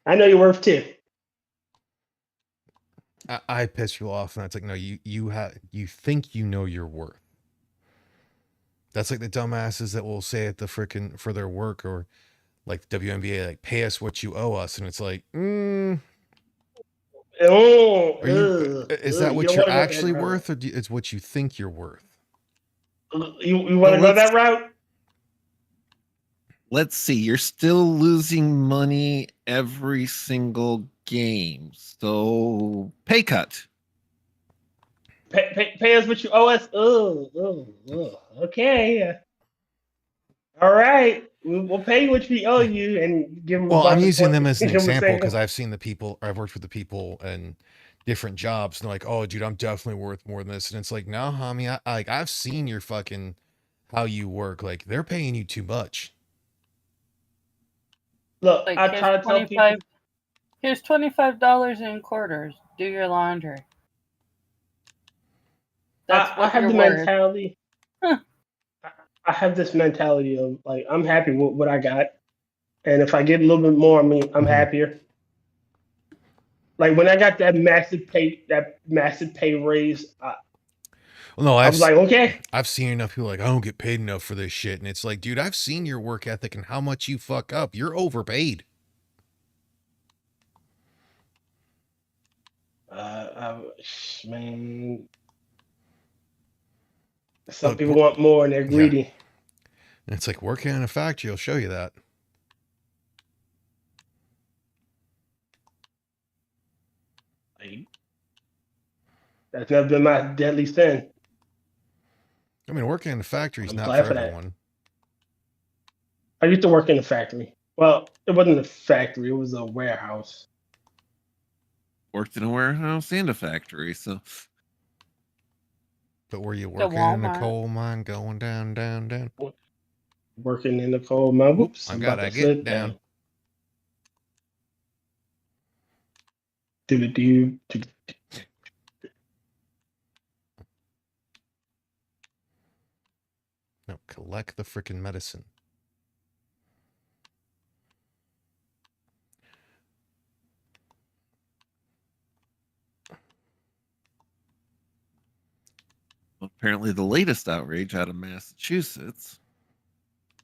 I know your worth too. I piss you off, and it's like, no, you think you know your worth. That's like the dumbasses that will say at the frickin' for their work, or like WNBA, like pay us what you owe us, and it's like, Oh, is that you what don't you're wanna go that actually route. worth, or it's what you think you're worth? You want to go let's- that route? Let's see. You're still losing money every single game. So pay cut. Pay us what you owe us. Okay. All right. We'll pay you what we owe you and give them. Well, I'm using them as an give 'em a example second. because I've seen the people, I've worked with the people in different jobs, and they're like, oh, dude, I'm definitely worth more than this. And it's like, no, homie, I've seen your fucking how you work. Like, they're paying you too much. Look, Like, I try to tell people. Here's $25 in quarters. Do your laundry. That's I what have you're the worth. mentality. Huh. I have this mentality of like I'm happy with what I got, and if I get a little bit more, I mean I'm Mhm. happier. Like when I got that massive pay raise, Well, no, I was like, okay. I've seen enough people like, I don't get paid enough for this shit. And it's like, dude, I've seen your work ethic and how much you fuck up. You're overpaid. Man, some Look, people want more and they're yeah. greedy. And it's like working in a factory will show you that. That's never been my deadly sin. I mean, working in a factory is I'm not glad for for that. everyone. I used to work in a factory. Well, it wasn't a factory; it was a warehouse. Worked in a warehouse and a factory. So But were you The working in a Walmart. coal mine going down, down, down? Working in the coal mine. Oop, Whoops, I I'm about gotta to get slip down. down. Do. No, collect the freaking medicine. Apparently, the latest outrage out of Massachusetts,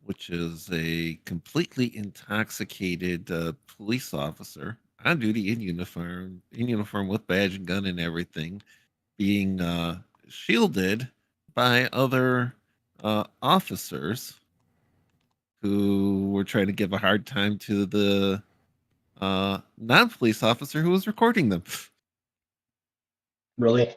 which is a completely intoxicated police officer on duty in uniform with badge and gun and everything, being shielded by other officers who were trying to give a hard time to the non-police officer who was recording them. Really?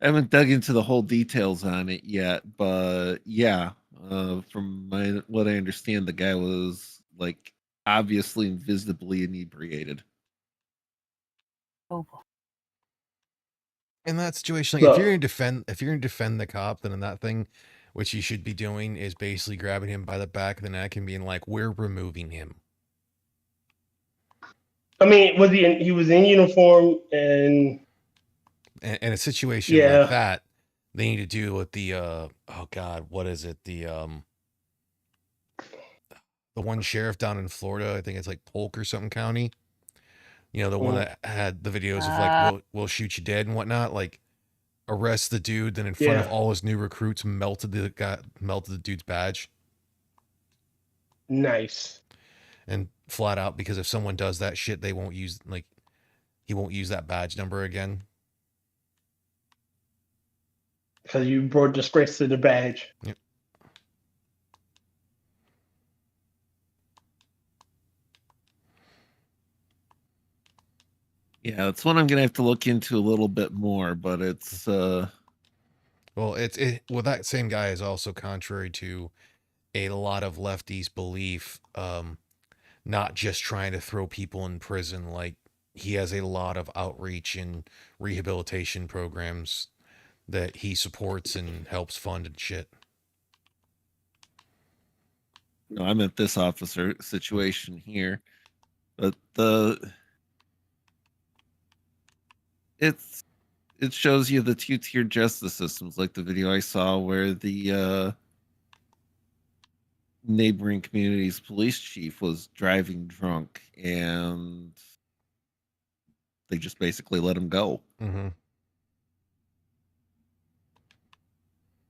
I haven't dug into the whole details on it yet, but yeah, from what I understand, the guy was like obviously and visibly inebriated. Oh, boy. In that situation, like if you're So, gonna defend the cop, then in that thing, what you should be doing is basically grabbing him by the back of the neck and being like, "We're removing him." I mean, he was in uniform and And in a situation like yeah, that, they need to do with the oh god, what is it? The one sheriff down in Florida, I think it's like Polk or something county. You know, the one that had the videos of like, we'll shoot you dead and whatnot. Like, arrest the dude, then in front of yeah, all his new recruits, melted the dude's badge, nice. and flat out, because if someone does that shit, they won't use he won't use that badge number again. Because you brought disgrace to the badge. Yep. Yeah, that's one I'm gonna have to look into a little bit more, but it's Well, that same guy is also contrary to a lot of lefties' belief, not just trying to throw people in prison. Like, he has a lot of outreach and rehabilitation programs that he supports and helps fund and shit. no, I'm at this officer situation here, but it shows you the two-tier justice systems, like the video I saw where the neighboring community's police chief was driving drunk and they just basically let him go. Mm-hmm.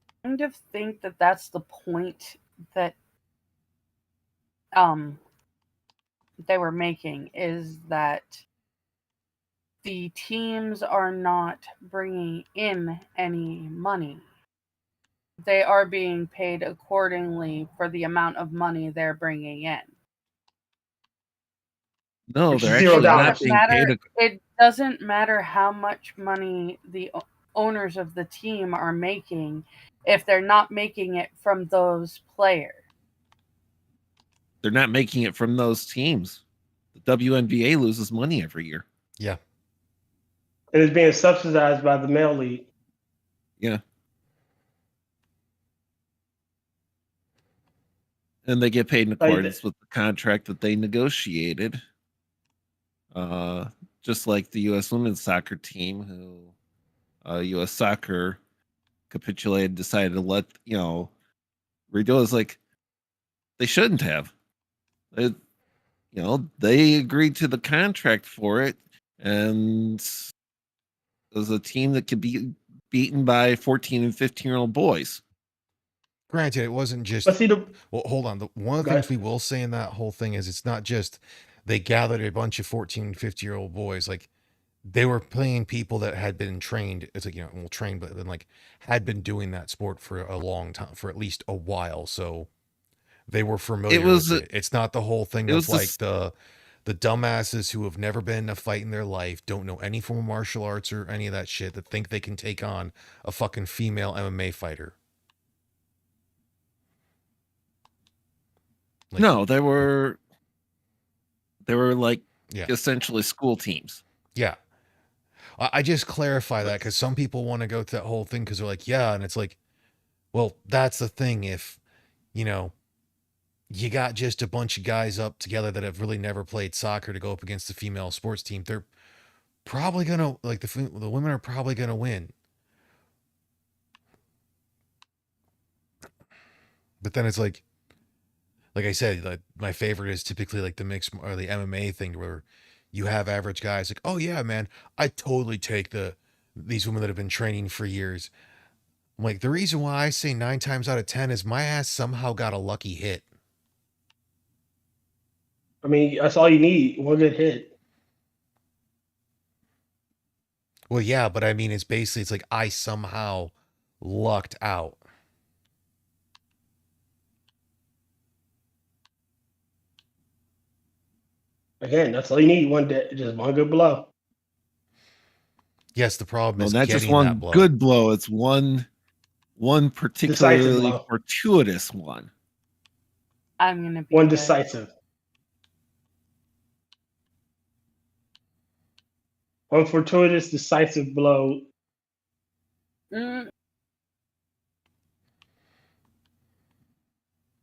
I kind of think that that's the point that they were making, is that the teams are not bringing in any money. They are being paid accordingly for the amount of money they're bringing in. No, Which is they're $0 actually not being paid. It doesn't matter how much money the owners of the team are making if they're not making it from those players. They're not making it from those teams. The WNBA loses money every year. Yeah. And it's being subsidized by the male league. Yeah. And they get paid in accordance with the contract that they negotiated. Just like the U.S. women's soccer team, who U.S. soccer capitulated, decided to let, redo. Is like, they shouldn't have. They agreed to the contract for it, and it was a team that could be beaten by 14 and 15-year-old boys. Granted, it wasn't just. Well, hold on. One of the things we will say in that whole thing is it's not just they gathered a bunch of 14 and 50-year-old boys. Like, they were playing people that had been trained. It's like, trained, but then like had been doing that sport for a long time, for at least a while. So they were familiar with it. It's not the whole thing of like the dumbasses who have never been in a fight in their life, don't know any form of martial arts or any of that shit, that think they can take on a fucking female MMA fighter. Like, no, they were like essentially school teams. Yeah. I just clarify that because some people want to go through that whole thing because they're like, yeah, and it's like, well, that's the thing. If you know, you got just a bunch of guys up together that have really never played soccer to go up against the female sports team, they're probably gonna like the women are probably gonna win. But then it's like I said, like my favorite is typically like the mixed or the MMA thing where you have average guys like, oh yeah, man, I totally take these women that have been training for years. I'm like, the reason why I say 9 times out of 10 is my ass somehow got a lucky hit. I mean, that's all you need. One good hit. Well, yeah, but I mean, it's basically it's like I somehow lucked out. Again, that's all you need. Just one good blow. Yes, the problem No, is not getting just that one blow. good blow. It's one particularly blow. fortuitous one. I'm gonna be One good. decisive. One fortuitous, decisive blow. Mm,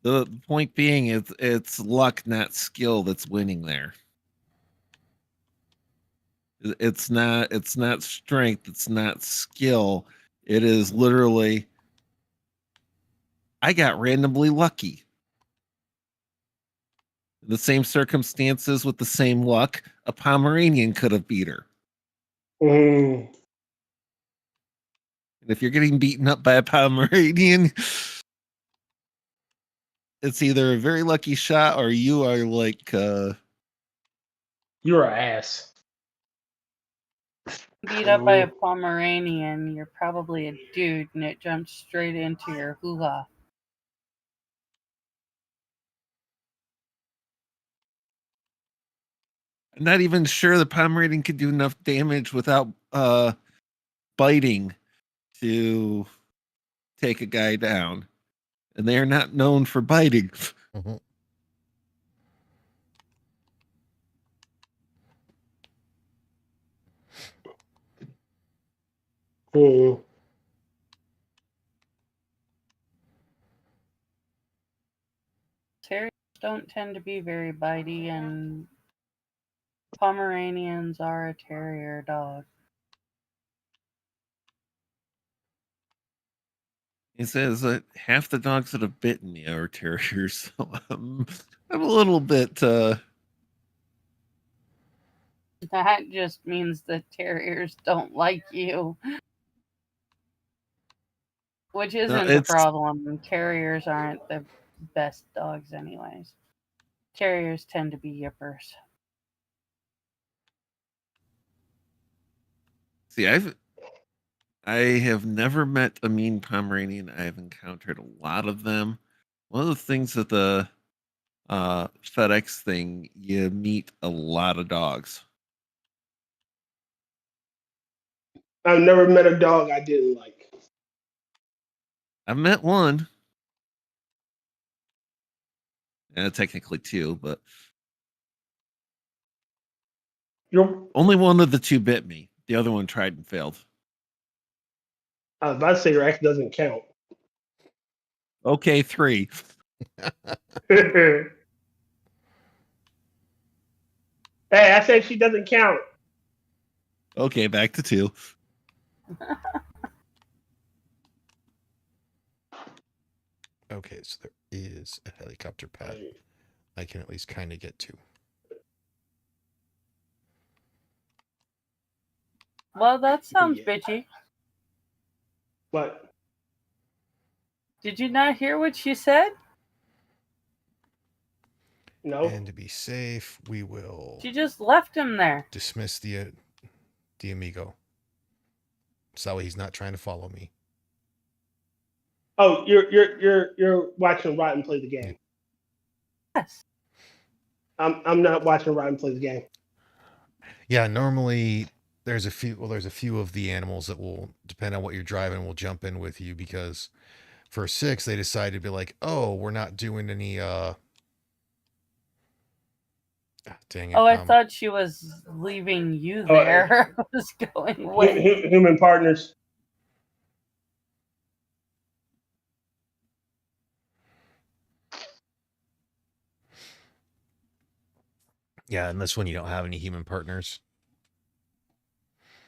The point being, it's luck, not skill, that's winning there. It's not strength. It's not skill. It is literally, I got randomly lucky. In the same circumstances with the same luck, a Pomeranian could have beat her. Mm. And if you're getting beaten up by a Pomeranian, it's either a very lucky shot or you are like You're an ass. beat up by a Pomeranian, you're probably a dude, and it jumps straight into your hoo-ha. I'm not even sure the Pomeranian could do enough damage without biting to take a guy down. And they are not known for biting. Mhm. Mm. Terriers don't tend to be very bitey, and Pomeranians are a terrier dog. He says that half the dogs that have bitten me are terriers. So I'm a little bit That just means that terriers don't like you. Which isn't the it's problem. Terriers aren't the best dogs anyways. Terriers tend to be yippers. see, I have never met a mean Pomeranian. I've encountered a lot of them. One of the things that the FedEx thing, you meet a lot of dogs. I've never met a dog I didn't like. I've met one. Technically two, but You're, only one of the two bit me. The other one tried and failed. I was about to say your ex doesn't count. Okay, 3. Hey, I said she doesn't count. Okay, back to 2. Okay, so there is a helicopter pad I can at least kind of get to. Well, that sounds Yeah. bitchy. What? Did you not hear what she said? No. And to be safe, we will She just left him there. dismiss the amigo. So that way he's not trying to follow me. Oh, you're watching Rotten play the game. Yes. I'm not watching Rotten play the game. Yeah, normally there's a few of the animals that will, depend on what you're driving, will jump in with you because for 6 they decided to be like, oh, we're not doing any Ah, dang it. Oh, I thought she was leaving you Oh, there. I was going, wait. Human partners. Yeah, and this one you don't have any human partners.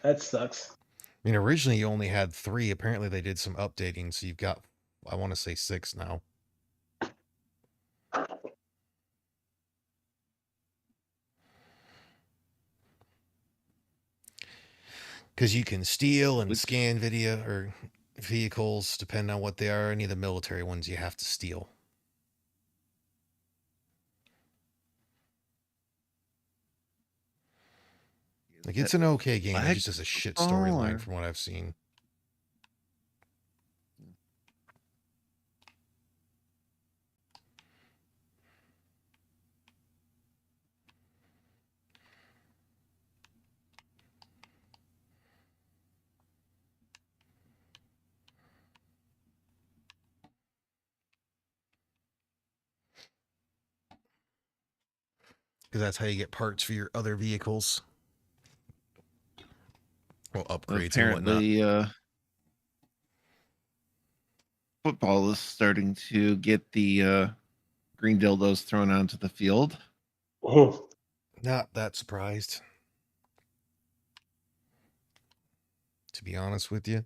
That sucks. I mean, originally you only had 3. Apparently they did some updating, so you've got, I want to say 6 now. Because you can steal and scan video or vehicles, depending on what they are. Any of the military ones you have to steal. Like, it's an okay game. It just has a shit storyline from what I've seen. Because that's how you get parts for your other vehicles. Well, upgrades and whatnot. Apparently, football is starting to get the green dildos thrown onto the field. Not that surprised. To be honest with you.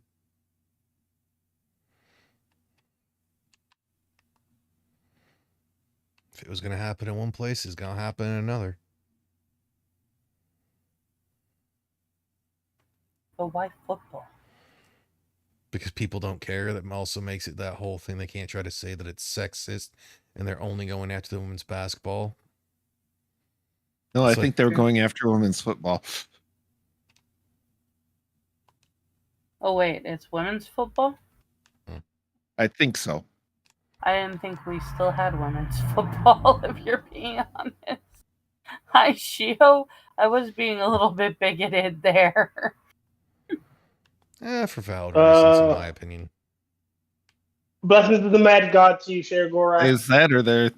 If it was going to happen in one place, it's going to happen in another. But why football? Because people don't care. That also makes it that whole thing. They can't try to say that it's sexist and they're only going after the women's basketball. No, I think they were going after women's football. Oh, wait, it's women's football? I think so. I didn't think we still had women's football, if you're being honest. Hi, Shio. I was being a little bit bigoted there. For valid reasons, in my opinion. Blessings to the mad god to you, Cher Gorak. Is that, or they're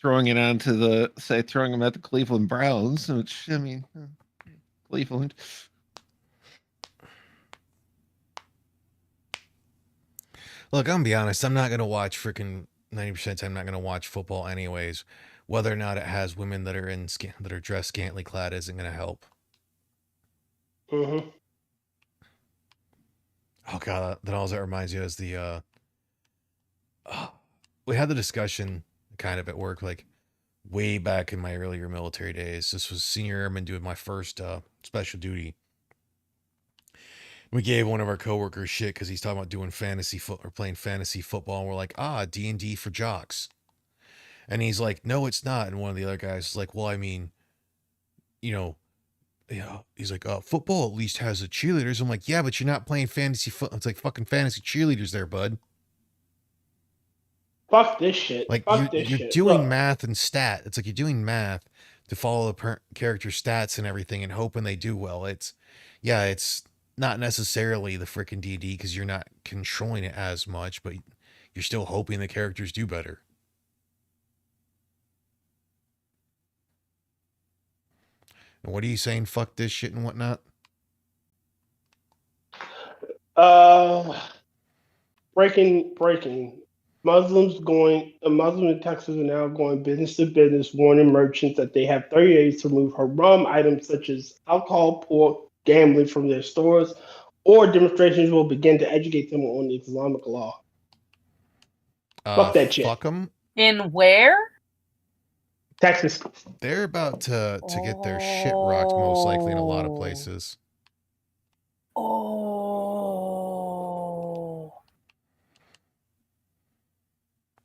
throwing it onto throwing them at the Cleveland Browns, which, I mean, Cleveland. Look, I'm gonna be honest. I'm not gonna watch freaking 90% of the time. I'm not gonna watch football anyways. Whether or not it has women that are that are dressed scantily clad isn't gonna help. Mm-hmm. Oh god, that all that reminds you is the we had the discussion kind of at work, like way back in my earlier military days. This was senior airman doing my first special duty. We gave one of our coworkers shit because he's talking about doing playing fantasy football, and we're like, D&D for jocks. And he's like, no, it's not. And one of the other guys is like, well, I mean, he's like, football at least has the cheerleaders. I'm like, yeah, but you're not playing fantasy football. It's like fucking fantasy cheerleaders there, bud. Fuck this shit. Like, Fuck you're doing math and stat. It's like you're doing math to follow the character stats and everything and hoping they do well. It's not necessarily the freaking D&D because you're not controlling it as much, but you're still hoping the characters do better. And what are you saying? Fuck this shit and whatnot? Breaking. Muslims in Texas are now going business to business, warning merchants that they have 30 days to remove haram items such as alcohol, pork, gambling from their stores, or demonstrations will begin to educate them on the Islamic law. Fuck that shit. Fuck them. In where? Texas. They're about to get their shit rocked, most likely, in a lot of places.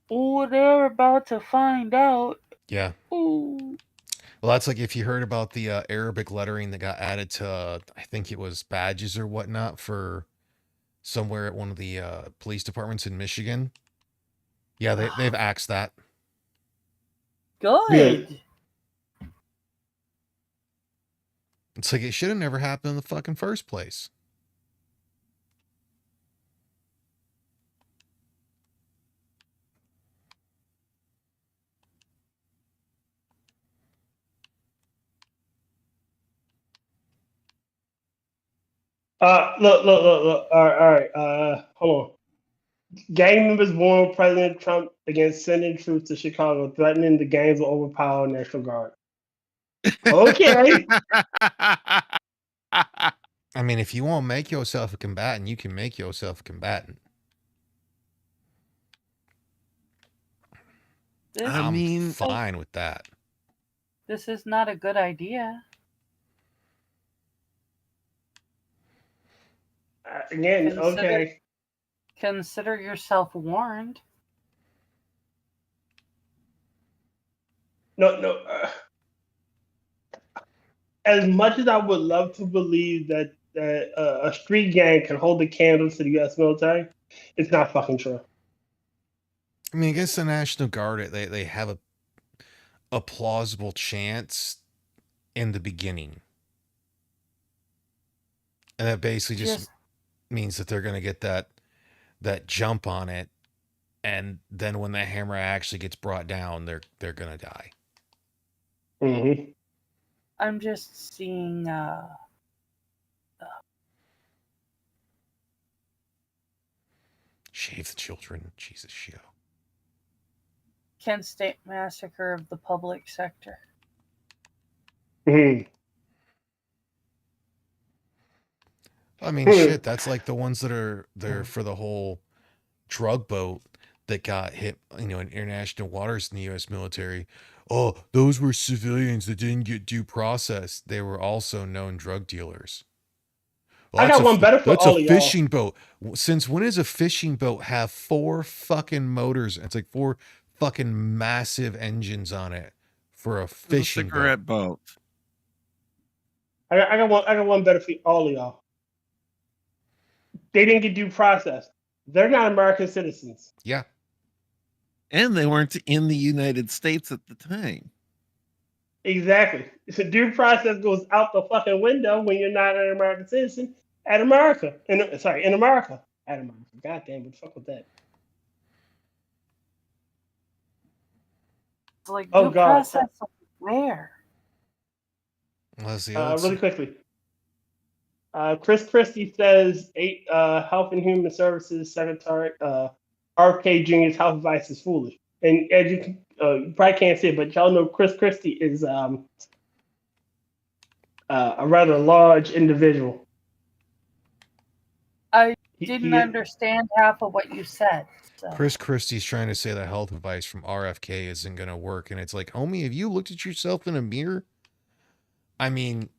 Oh, they're about to find out. Yeah. Ooh. Well, that's like if you heard about the Arabic lettering that got added to, I think it was badges or whatnot for somewhere at one of the police departments in Michigan. Yeah, they've axed that. Good. It's like it should have never happened in the fucking first place. Look. All right. Hold on. Gang members warned President Trump against sending troops to Chicago, threatening the gangs will overpower National Guard. Okay. I mean, if you want to make yourself a combatant, you can make yourself a combatant. This, I I'm mean- fine with that. this is not a good idea. Again, Consider- okay. Consider yourself warned. No. As much as I would love to believe that a street gang can hold a candle to the U.S. military, it's not fucking true. I mean, against the National Guard, they have a plausible chance in the beginning. And that basically just means that they're going to get that jump on it, and then when the hammer actually gets brought down, they're going to die. Mm-hmm. I'm just seeing Shave the children, Jesus show. Kent State massacre of the public sector. Mm-hmm. I mean, shit, that's like the ones that are there for the whole drug boat that got hit, in international waters in the U.S. military. Oh, those were civilians that didn't get due process. They were also known drug dealers. Well, I got one better for that's all a of y'all. fishing boat. Since when does a fishing boat have 4 fucking motors? It's like 4 fucking massive engines on it for a fishing boat. cigarette boat. I got one better for all of y'all. They didn't get due process. They're not American citizens. Yeah. And they weren't in the United States at the time. Exactly. So due process goes out the fucking window when you're not an American citizen at America. In America. At America. God damn, what the fuck with that? It's like Oh, due God. process of where? Let's see. Let's Really see. quickly. Chris Christie says Health and Human Services Secretary RFK Jr.'s health advice is foolish. And as you can, you probably can't see it, but y'all know Chris Christie is a rather large individual. I He- didn't he- understand half of what you said. So. Chris Christie's trying to say that health advice from RFK isn't going to work. And it's like, homie, have you looked at yourself in a mirror? I mean,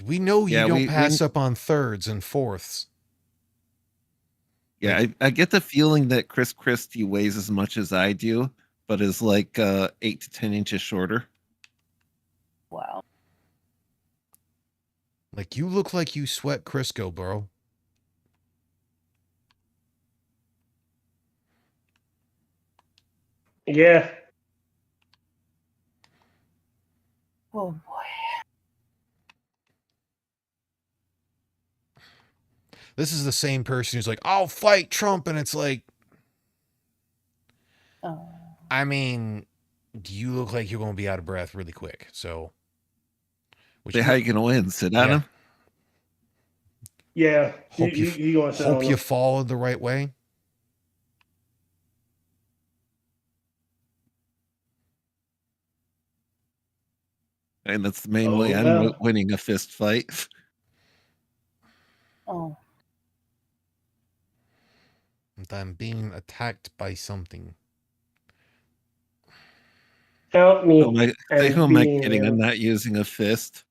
we know you Yeah, don't we- pass up on thirds and fourths. Yeah, I get the feeling that Chris Christie weighs as much as I do, but is like 8 to 10 inches shorter. Wow. Like, you look like you sweat Crisco, bro. Yeah. Oh boy. This is the same person who's like, I'll fight Trump. And it's like, Oh. I mean, you look like you're going to be out of breath really quick. So, which How you gonna win? Sit on Yeah. him? Yeah. Hope you- you going to sit hope on you him. fall the right way. And that's the main Oh, way I'm well. winning a fist fight. Oh. And I'm being attacked by something. Help me. Who and am I being kidding? here. I'm not using a fist.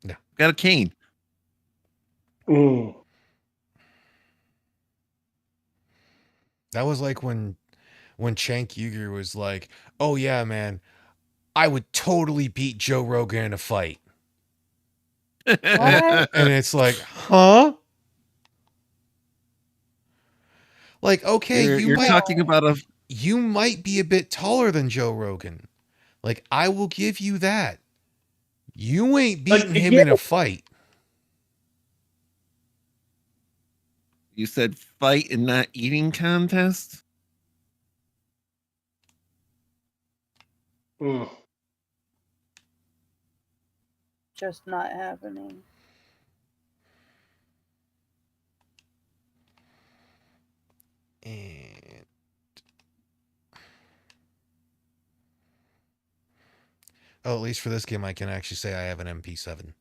No. Got a cane. Mm. That was like when Cenk Uygur was like, oh yeah, man, I would totally beat Joe Rogan in a fight. What? And it's like, huh? Like, okay, You're might, talking about a you might be a bit taller than Joe Rogan. Like, I will give you that. You ain't beating him in a fight. you said fight and not eating contest. Mm. Just not happening. Oh, at least for this game, I can actually say I have an MP7.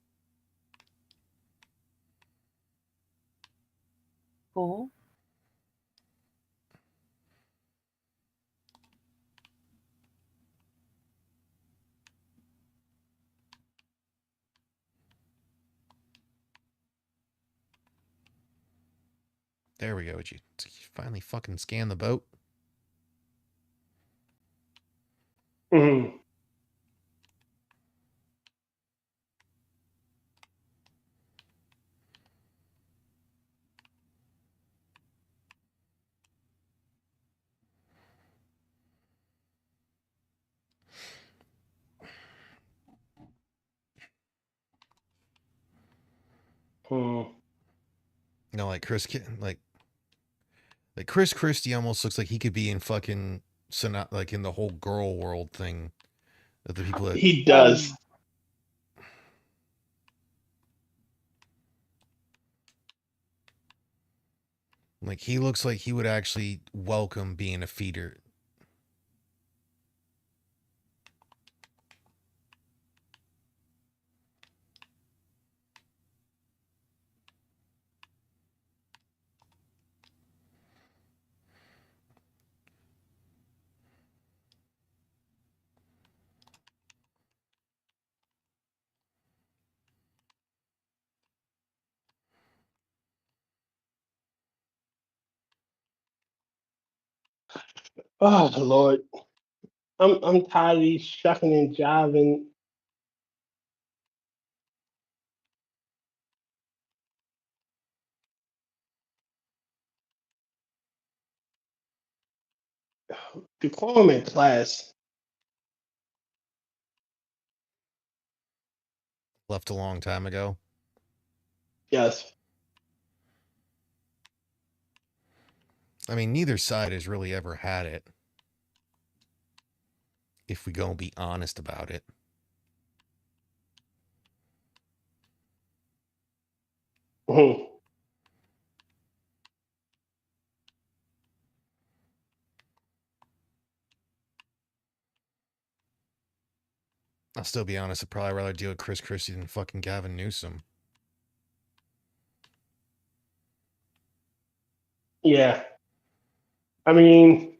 Cool. There we go. Did you finally fucking scan the boat? Mhm. Hmm. No, like like Chris Christie almost looks like he could be in fucking like in the whole girl world thing. That the people that He does. like he looks like he would actually welcome being a feeder. Oh Lord, I'm tired of these shucking and jiving. Decorum in class. Left a long time ago. Yes. I mean, neither side has really ever had it. If we gonna be honest about it. Mhm. I'll still be honest, I'd probably rather deal with Chris Christie than fucking Gavin Newsom. Yeah. I mean,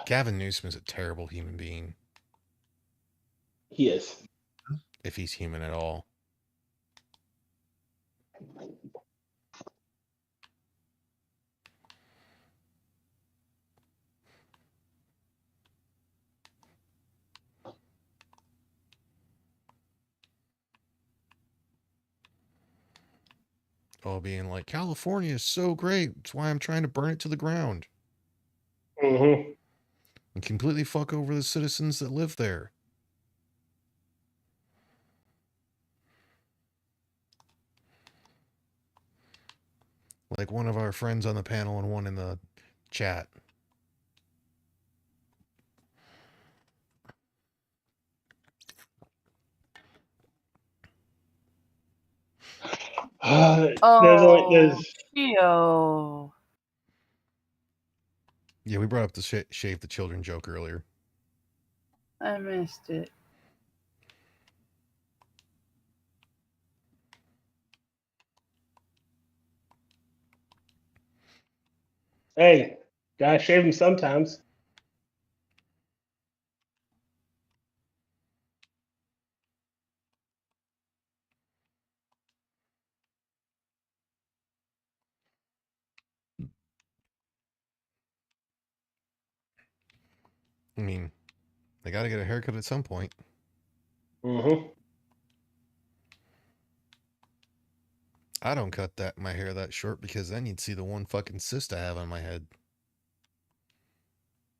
Gavin Newsom is a terrible human being, he is. if he's human at all. All being like, California is so great. That's why I'm trying to burn it to the ground. Mm-hmm. And completely fuck over the citizens that live there. Like one of our friends on the panel and one in the chat. There's Theo. Yeah, we brought up the shave the children joke earlier. I missed it. hey, gotta shave him sometimes. I mean, they gotta get a haircut at some point. Mm-hmm. I don't cut my hair that short because then you'd see the one fucking cyst I have on my head.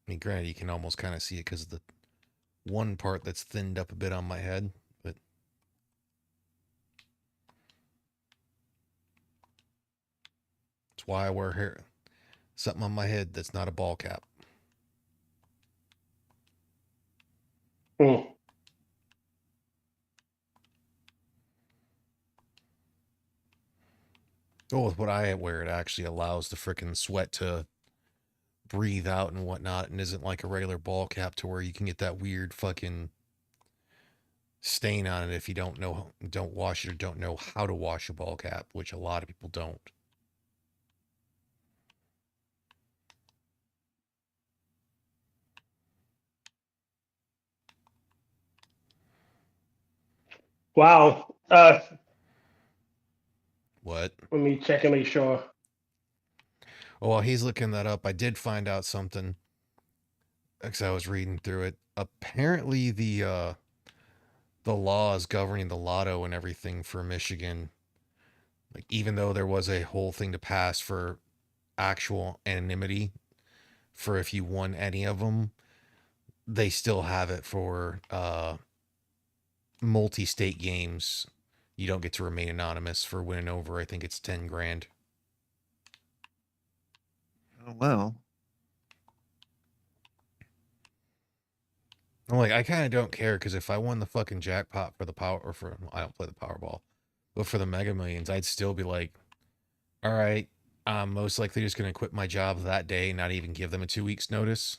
I mean, granted, you can almost kind of see it because of the one part that's thinned up a bit on my head, but it's why I wear something on my head that's not a ball cap. Mm. Well, with what I wear, it actually allows the freaking sweat to breathe out and whatnot, and isn't like a regular ball cap to where you can get that weird fucking stain on it if you don't wash it or don't know how to wash a ball cap, which a lot of people don't. Wow. What? Let me check and make sure. Oh, while he's looking that up, I did find out something because I was reading through it. Apparently, the laws governing the lotto and everything for Michigan, like even though there was a whole thing to pass for actual anonymity for if you won any of them, they still have it for multi-state games. You don't get to remain anonymous for winning over, I think it's 10 grand. Oh, well. I'm like, I kind of don't care because if I won the fucking jackpot for the power, or for, I don't play the Powerball, but for the Mega Millions, I'd still be like, all right, I'm most likely just going to quit my job that day and not even give them a 2 weeks notice.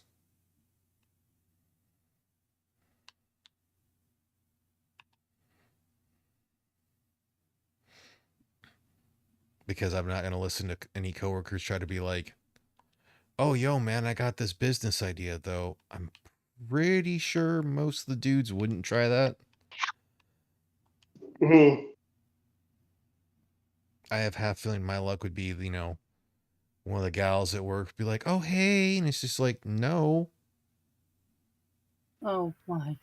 Because I'm not going to listen to any coworkers try to be like, oh, yo, man, I got this business idea, though. I'm pretty sure most of the dudes wouldn't try that. Mhm. I have half feeling my luck would be, one of the gals at work would be like, oh, hey. And it's just like, no. Oh my god.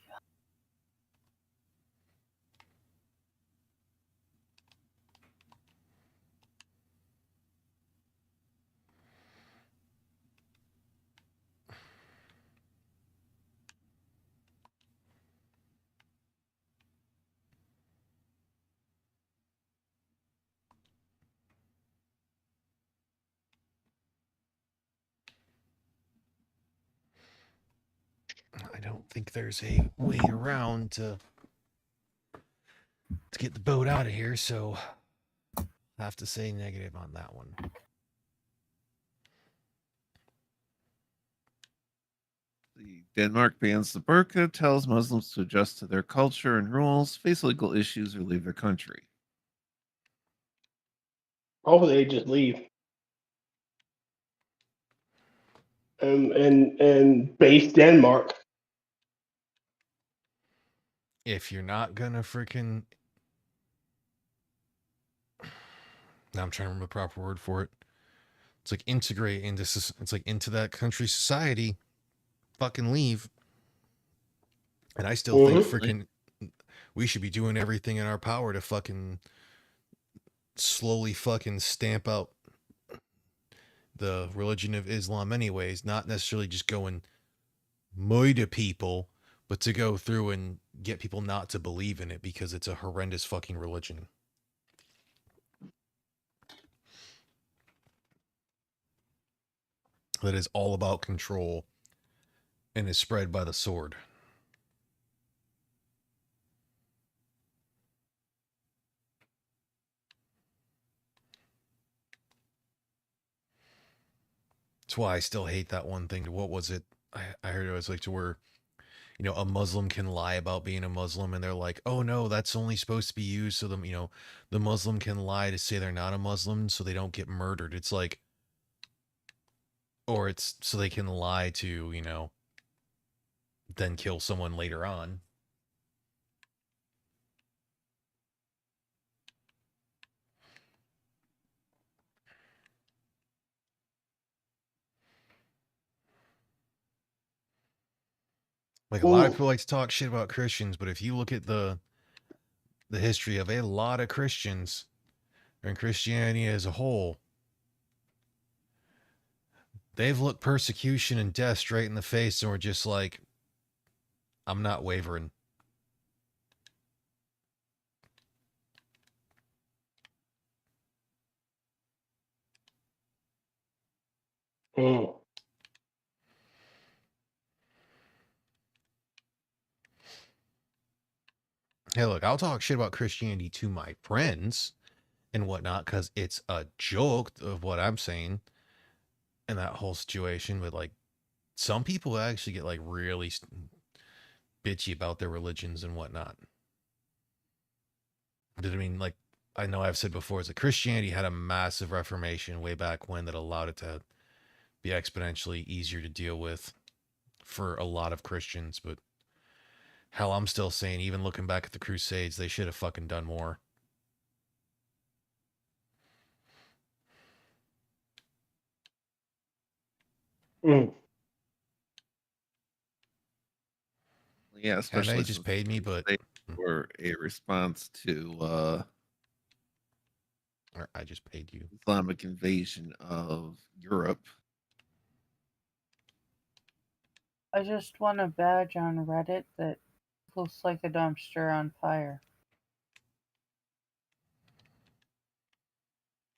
I don't think there's a way around to get the boat out of here, so I have to say negative on that one. Denmark bans the burqa, tells Muslims to adjust to their culture and rules, face legal issues, or leave their country. Hopefully they just leave. And base Denmark. If you're not gonna freaking... Now I'm trying to remember the proper word for it. It's like integrate into... It's like into that country's society. Fucking leave. And I still think freaking... We should be doing everything in our power to fucking... slowly fucking stamp out the religion of Islam anyways, not necessarily just going murder people, but to go through and get people not to believe in it because it's a horrendous fucking religion. That is all about control and is spread by the sword. That's why I still hate that one thing. What was it? I heard it was like to where, a Muslim can lie about being a Muslim and they're like, oh no, that's only supposed to be used so the Muslim can lie to say they're not a Muslim so they don't get murdered. It's like, or it's so they can lie to, then kill someone later on. Like a lot of people like to talk shit about Christians, but if you look at the history of a lot of Christians and Christianity as a whole, they've looked persecution and death straight in the face and were just like, I'm not wavering. Hey, look, I'll talk shit about Christianity to my friends and whatnot because it's a joke of what I'm saying. in that whole situation, but like some people actually get like really bitchy about their religions and whatnot. Did I mean like I know I've said before is that Christianity had a massive reformation way back when that allowed it to be exponentially easier to deal with for a lot of Christians, but hell, I'm still saying even looking back at the Crusades, they should have fucking done more. Mm. Yeah, And especially they just since paid me, but they were a response to or I just paid you. Islamic invasion of Europe. I just won a badge on Reddit that looks like a dumpster on fire.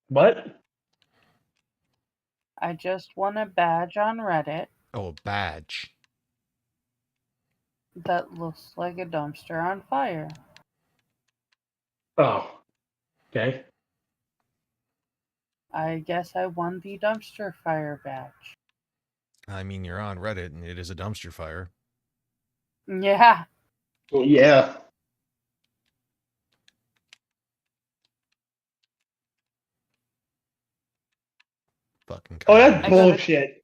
What? I just won a badge on Reddit Oh, a badge. that looks like a dumpster on fire. Oh, okay. I guess I won the dumpster fire badge. I mean, you're on Reddit and it is a dumpster fire. Yeah. Yeah. Fucking Oh, that's I communist. got bullshit.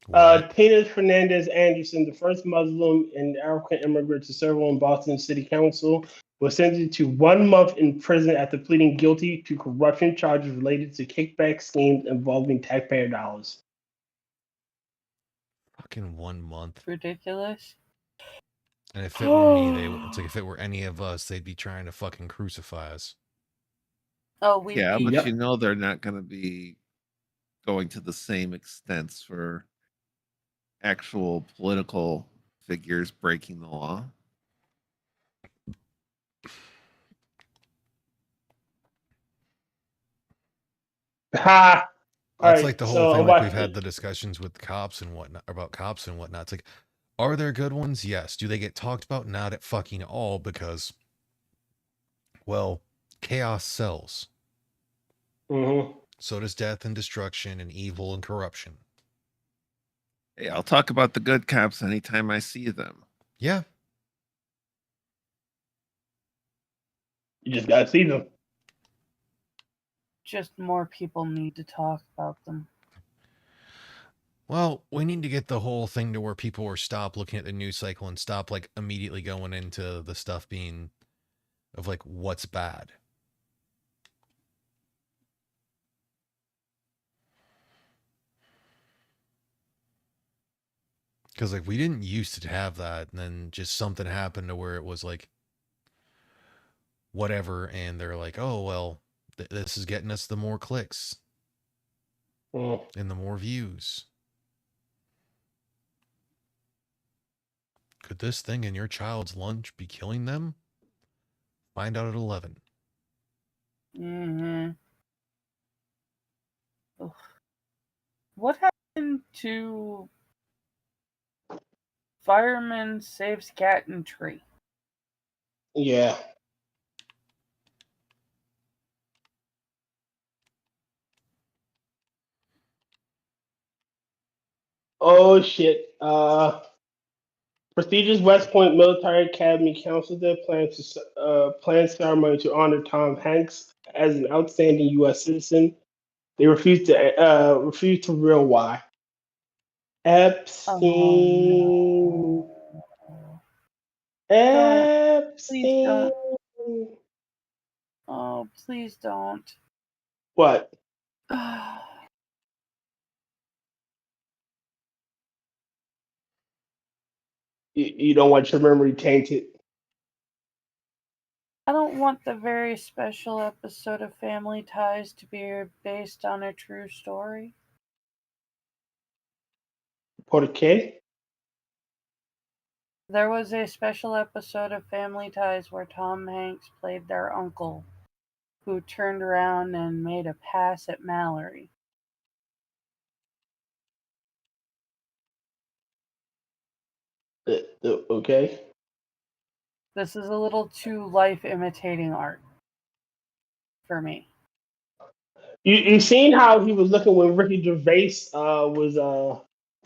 What? Tina Fernandez Anderson, the first Muslim and African immigrant to serve on Boston City Council, was sentenced to 1 month in prison after pleading guilty to corruption charges related to kickback schemes involving taxpayer dollars. Fucking 1 month. ridiculous. And if it were me, it's like if it were any of us, they'd be trying to fucking crucify us. Oh, we Yeah, but Yep. you know they're not going to be going to the same extents for actual political figures breaking the law. Ha! That's All like right, the whole so thing. I Like we've watched had it. the discussions with cops and whatnot about cops and whatnot. It's like, are there good ones? Yes. Do they get talked about? Not at fucking all, because, well, chaos sells. Mhm. So does death and destruction and evil and corruption. Hey, I'll talk about the good cops anytime I see them. Yeah. You just gotta see them. just more people need to talk about them. Well, we need to get the whole thing to where people are stop looking at the news cycle and stop like immediately going into the stuff being of like what's bad. Because like we didn't used to have that, and then just something happened to where it was like whatever, and they're like, oh well, this is getting us the more clicks Mm. and the more views. Could this thing in your child's lunch be killing them? Find out at 11. Mm-hmm. Ugh. What happened to fireman saves cat in tree? Yeah. Oh shit. Prestigious West Point Military Academy cancels their planned ceremony to honor Tom Hanks as an outstanding U.S. citizen. They refused to reveal why. Epstein. Please Epstein. don't. Oh, please don't. What? I You don't want your memory tainted? don't want the very special episode of Family Ties to be based on a true story. ¿Por qué? There was a special episode of Family Ties where Tom Hanks played their uncle, who turned around and made a pass at Mallory. Okay. This is a little too life imitating art for me. You seen how he was looking when Ricky Gervais was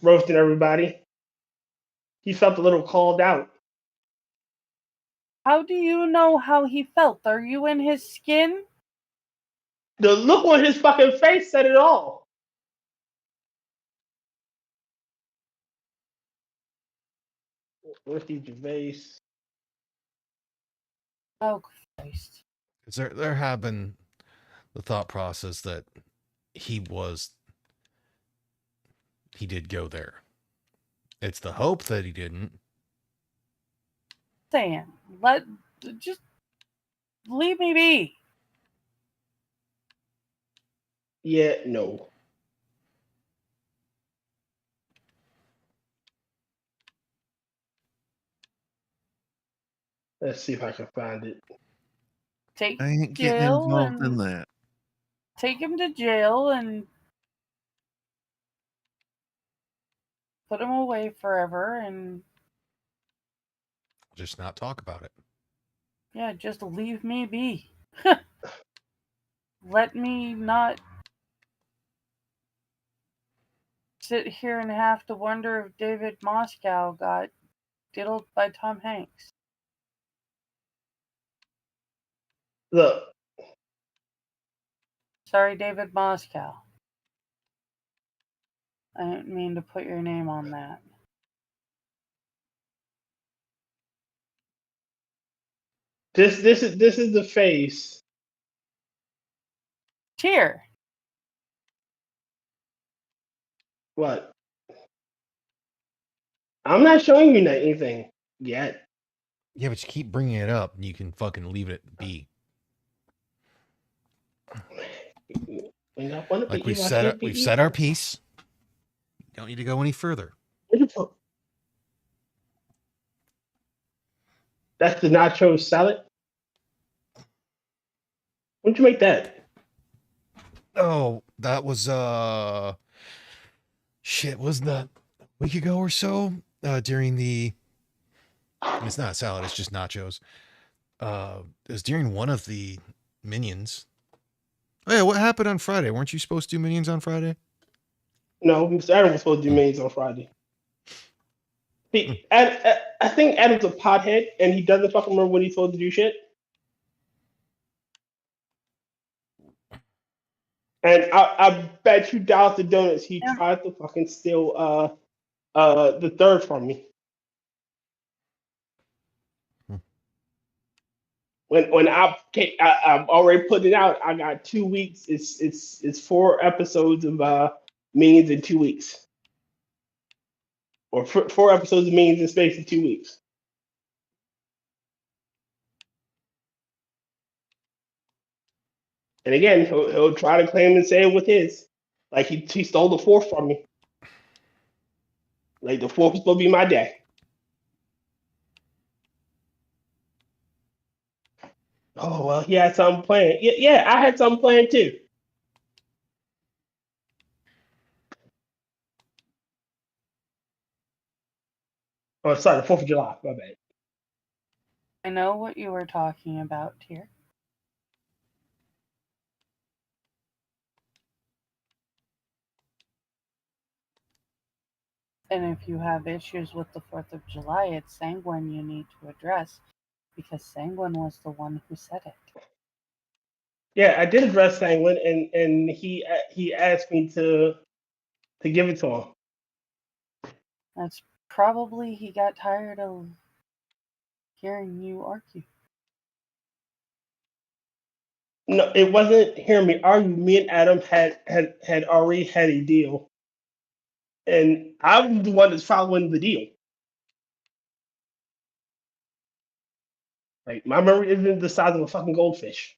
roasting everybody? He felt a little called out. How do you know how he felt? Are you in his skin? The look on his fucking face said it all. Ricky Gervais. Oh Christ. 'Cause there have been the thought process that he did go there. It's the hope that he didn't. Saying, just leave me be. Yeah, no. Let's see if I can find it. Take I ain't getting jail involved in and that. take him to jail and put him away forever, and Just not talk about it. yeah, just leave me be. Let me not sit here and have to wonder if David Moscow got diddled by Tom Hanks. Look, Sorry, David Moscow. I didn't mean to put your name on that. this is the face. Cheer. What? I'm not showing you anything yet. Yeah, but you keep bringing it up, and you can fucking leave it be. When I want to Like be evil, I can't be we've evil. said our piece. Don't need to go any further. That's the nacho salad. When'd you make that? Oh, that was shit, wasn't that a week ago or so? During the it's not salad, it's just nachos. It was during one of the Minions. Oh yeah, what happened on Friday? Weren't you supposed to do Minions on Friday? No, Mr. Adam was supposed to do mains on Friday. I think Adam's a pothead, and he doesn't fucking remember when he's supposed to do shit. And I bet you $1 to donuts he Yeah. tried to fucking steal the third from me. When I'm already putting it out, I got 2 weeks. It's 4 episodes of Minions in 2 weeks, or 4 episodes of Minions in space in 2 weeks. And again, he'll try to claim and say it with his, like he stole the fourth from me. Like the fourth was supposed to be my day. Oh well, he had something planned. Yeah, I had something planned too. Oh, sorry, the 4th of July. My bad. I know what you were talking about here. And if you have issues with the 4th of July, it's Sanguine you need to address, because Sanguine was the one who said it. Yeah, I did address Sanguine, and he asked me to give it to him. That's probably he got tired of hearing you argue. No, it wasn't hearing me argue. Me and Adam had already had a deal, and I'm the one that's following the deal. Like my memory isn't the size of a fucking goldfish.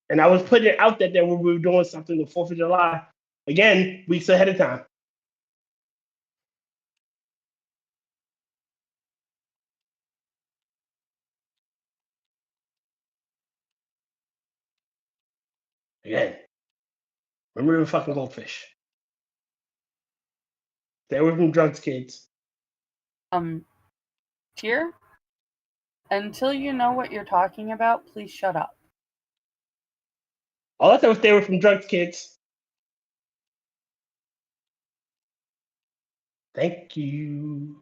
And I was putting it out there that we were doing something the 4th of July, again, weeks ahead of time. Again, remember the fucking goldfish. Stay away from drugs, kids. Tier? Until you know what you're talking about, please shut up. All I said was stay away from drugs, kids. Thank you.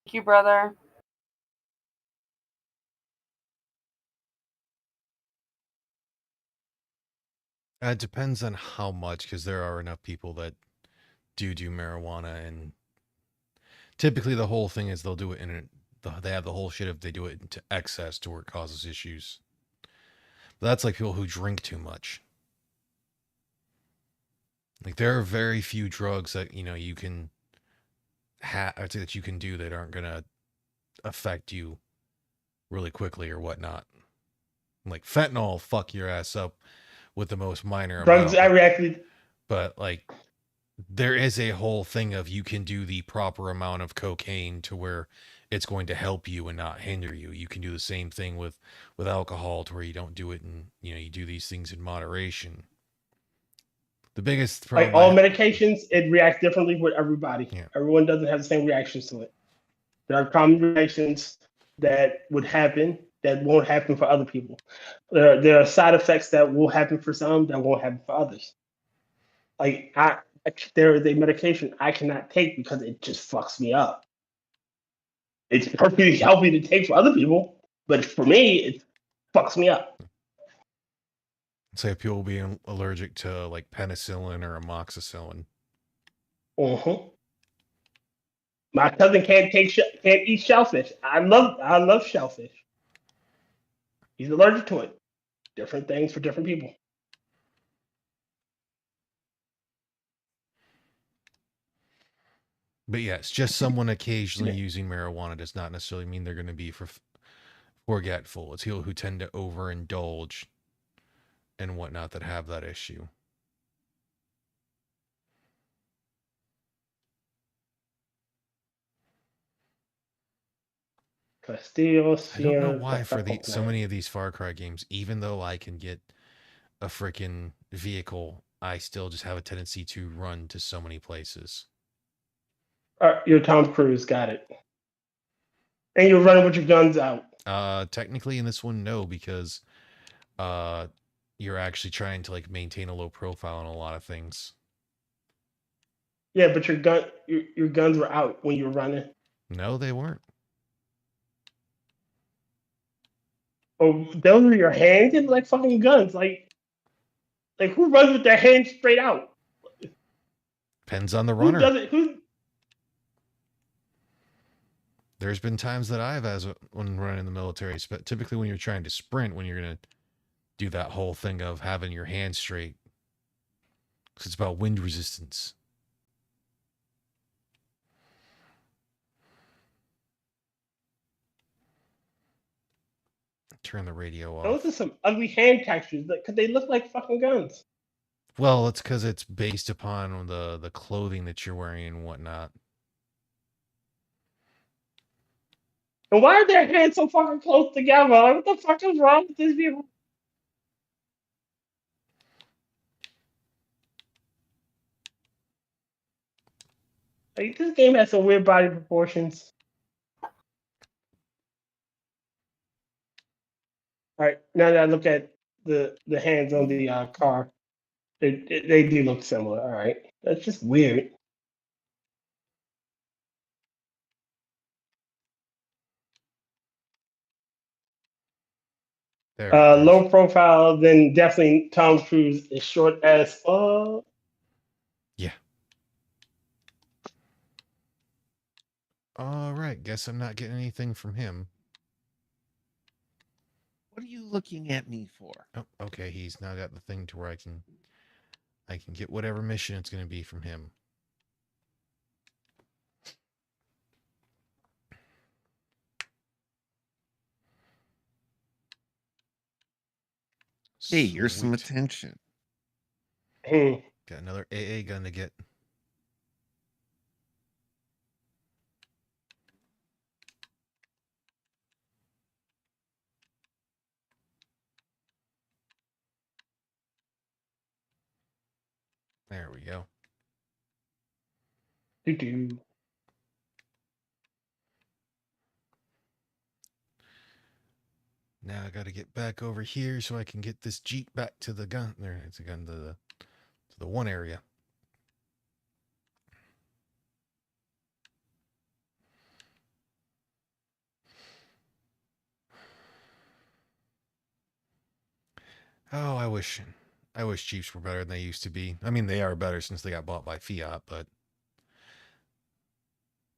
Thank you, brother. It depends on how much, because there are enough people that do marijuana, and typically the whole thing is they'll do it they have the whole shit if they do it into excess to where it causes issues. But that's like people who drink too much. Like there are very few drugs that you can that you can do that aren't gonna affect you really quickly or whatnot. Like fentanyl, fuck your ass up with the most minor Drugs, amount. I reacted. But like there is a whole thing of you can do the proper amount of cocaine to where it's going to help you and not hinder you. You can do the same thing with alcohol to where you don't do it, and you do these things in moderation. The biggest problem, Like all medications, it reacts differently with everybody. Yeah. Everyone doesn't have the same reactions to it. There are common reactions that would happen that won't happen for other people. There are side effects that will happen for some that won't happen for others. Like there is a medication I cannot take because it just fucks me up. It's perfectly healthy to take for other people, but for me, it fucks me up. say people being allergic to like penicillin or amoxicillin. My cousin can't eat shellfish. I love shellfish. He's allergic to it. Different things for different people. But yes, just someone occasionally using marijuana does not necessarily mean they're going to be forgetful. It's people who tend to overindulge and whatnot that have that issue. Castillo, I don't know why for so many of these Far Cry games, even though I can get a freaking vehicle, I still just have a tendency to run to so many places. You're Tom Cruise, got it. And you're running with your guns out. Technically in this one, no, because you're actually trying to like maintain a low profile on a lot of things. Yeah, but your guns were out when you were running. No, they weren't. Oh, those were your hands? They look like fucking guns. Like who runs with their hands straight out? Depends on the runner. Who does it? There's been times that when running in the military, typically when you're trying to sprint, when you're going to do that whole thing of having your hands straight. Because it's about wind resistance. Turn the radio off. Those are some ugly hand textures because they look like fucking guns. Well, it's because it's based upon the clothing that you're wearing and whatnot. And why are their hands so fucking close together? Like, what the fuck is wrong with these people? Like, this game has some weird body proportions. All right, now that I look at the hands on the car, they do look similar. All right, that's just weird. Low profile, then definitely Tom Cruise is short as fuck. Yeah. All right, guess I'm not getting anything from him. What are you looking at me for? Oh, okay, he's now got the thing to where I can get whatever mission it's going to be from him. Hey, here's some Sweet. attention. Hmm. Got another AA gun to get. There we go. Do-do. Now I got to get back over here so I can get this Jeep back to the gun. There, it's a gun to the one area. Oh, I wish Jeeps were better than they used to be. I mean, they are better since they got bought by Fiat, but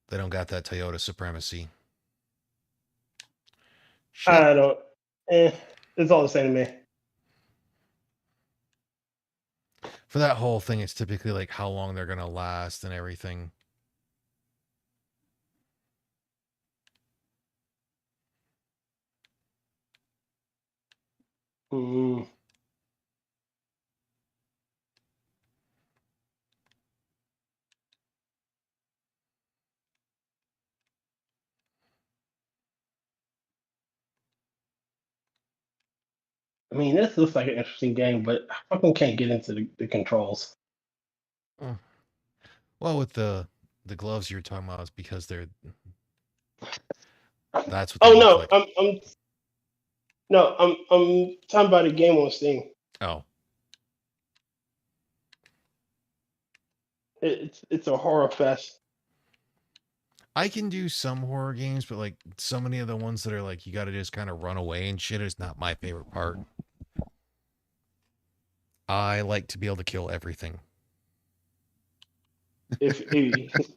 they don't got that Toyota supremacy. Shit. I don't. It's all the same to me. For that whole thing, it's typically like how long they're gonna last and everything. Mm. I mean, this looks like an interesting game, but I fucking can't get into the controls. Well, with the gloves you're talking about, is because they're that's what they Oh look no, like. I'm talking about a game on Steam. Oh, It's a horror fest. I can do some horror games, but like so many of the ones that are like you got to just kind of run away and shit is not my favorite part. I like to be able to kill everything. If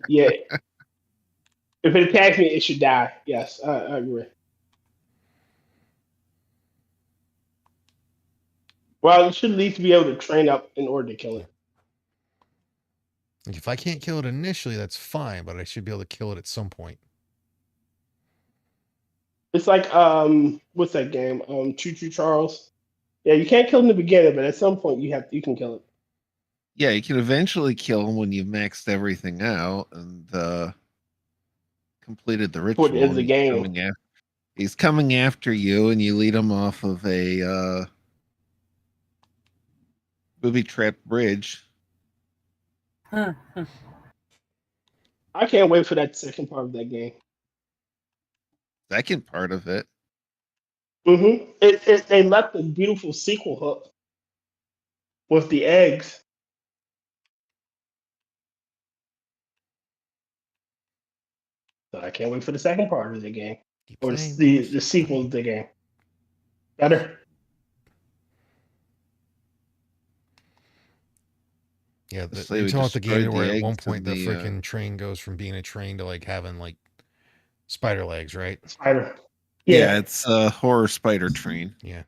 yeah, if it attacks me, it should die. Yes, I agree. Well, it should at least be able to train up in order to kill it. Like if I can't kill it initially, that's fine, but I should be able to kill it at some point. It's like what's that game? Choo Choo Charles. Yeah, you can't kill it in the beginning, but at some point you can kill it. Yeah, you can eventually kill him when you've maxed everything out and completed the ritual. Toward the end of the and game. He's coming after you, and you lead him off of a booby-trapped bridge. I can't wait for that second part of that game. Second part of it. Mm-hmm. They left a beautiful sequel hook with the eggs. So I can't wait for the second part of the game. Keep Or playing, the sequel to the game. Better. Yeah, Let's say you're we talking about the game destroyed the where at one eggs point the in the, freaking train goes from being a train to like having like spider legs, right? Spider. Yeah, it's a horror spider train. Yeah.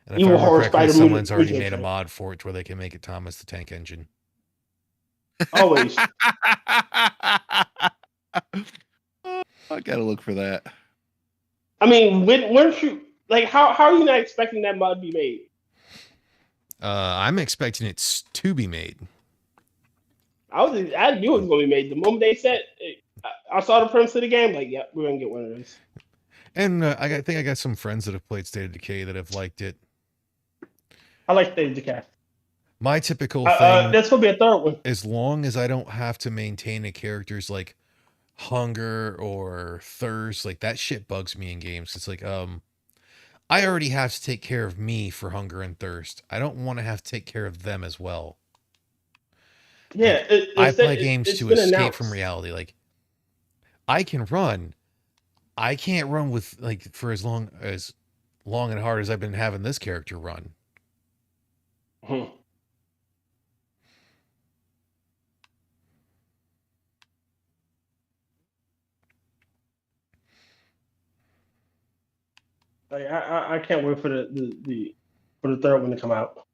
And if Evil I horror remember correctly, spider someone's already mutant made a train. mod for it to where they can make it Thomas the Tank Engine. Always. I gotta look for that. I mean, weren't you like how are you not expecting that mod to be made? I'm expecting it to be made. I knew it was gonna be made. The moment they said I saw the premise of the game, like, yeah, we're gonna get one of those. And I think I got some friends that have played State of Decay that have liked it. I like State of Decay. My typical thing, there's gonna be a third one. as long as I don't have to maintain a character's like hunger or thirst, like that shit bugs me in games. It's like, I already have to take care of me for hunger and thirst. I don't want to have to take care of them as well. Yeah, like, I play games to escape from reality. Like, I can run. I can't run with like for as long and hard as I've been having this character run. Like, I can't wait for the third one to come out.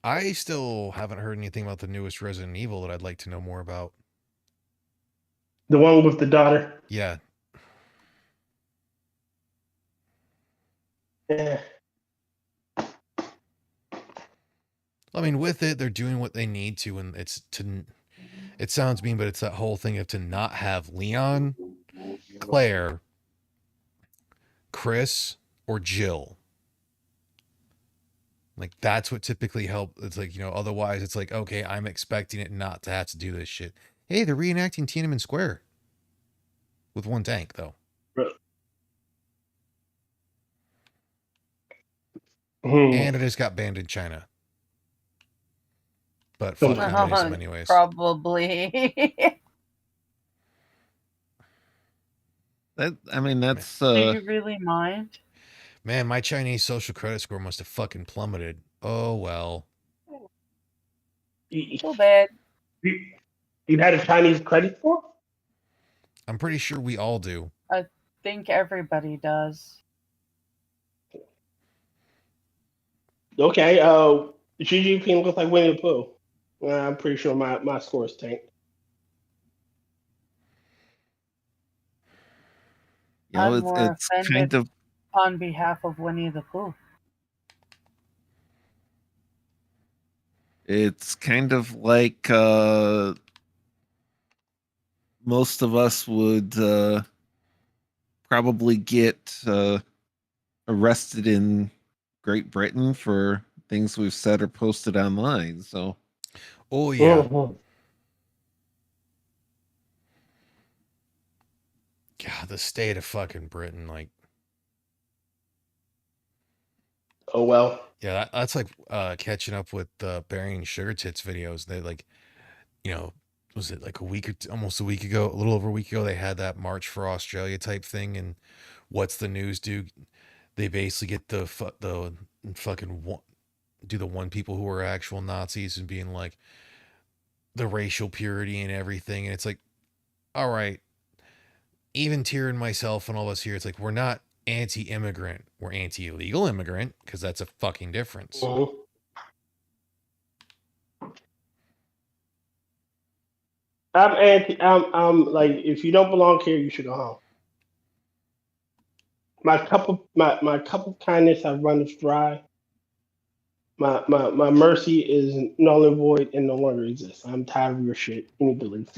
I still haven't heard anything about the newest Resident Evil that I'd like to know more about. The one with the daughter. Yeah. Yeah. I mean, with it, they're doing what they need to, and it sounds mean, but it's that whole thing of to not have Leon, Claire, Chris, or Jill. Like, that's what typically helps. It's like, otherwise it's like, okay, I'm expecting it not to have to do this shit. Hey, they're reenacting Tiananmen Square. with one tank though. And it just got banned in China. But fuck communism anyways. Probably. That's Do you really mind? Man, my Chinese social credit score must have fucking plummeted. Oh well. So bad. You had a Chinese credit score? I'm pretty sure we all do. I think everybody does. Okay, Xi Jinping looks like Winnie the Pooh. Well, I'm pretty sure my score is tanked. I'm it's more kind offended of on behalf of Winnie the Pooh. it's kind of like most of us would probably get arrested in Great Britain for things we've said or posted online. So, Oh yeah. Mhm. God, the state of fucking Britain, like. Oh well. Yeah, that's like catching up with the burying sugar tits videos. They like, was it like almost a week ago, a little over a week ago, they had that March for Australia type thing, and what's the news do? They basically get the fucking do the one people who are actual Nazis and being like the racial purity and everything, and it's like, all right, even Tyrion, myself, and all of us here, it's like we're not anti-immigrant, we're anti-illegal immigrant because that's a fucking difference. Mhm. I'm anti. I'm like, if you don't belong here, you should go home. My cup of kindness has run dry. My mercy is null and void and no longer exists. I'm tired of your shit. You need to leave.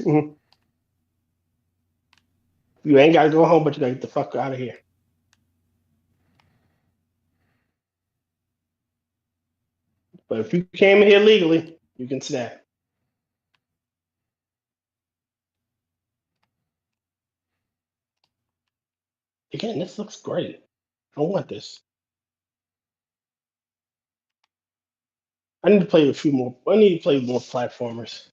You ain't gotta go home, but you gotta get the fuck out of here. But if you came in here legally, you can stay. Again, this looks great. I want this. I need to play a few more. I need to play more platformers.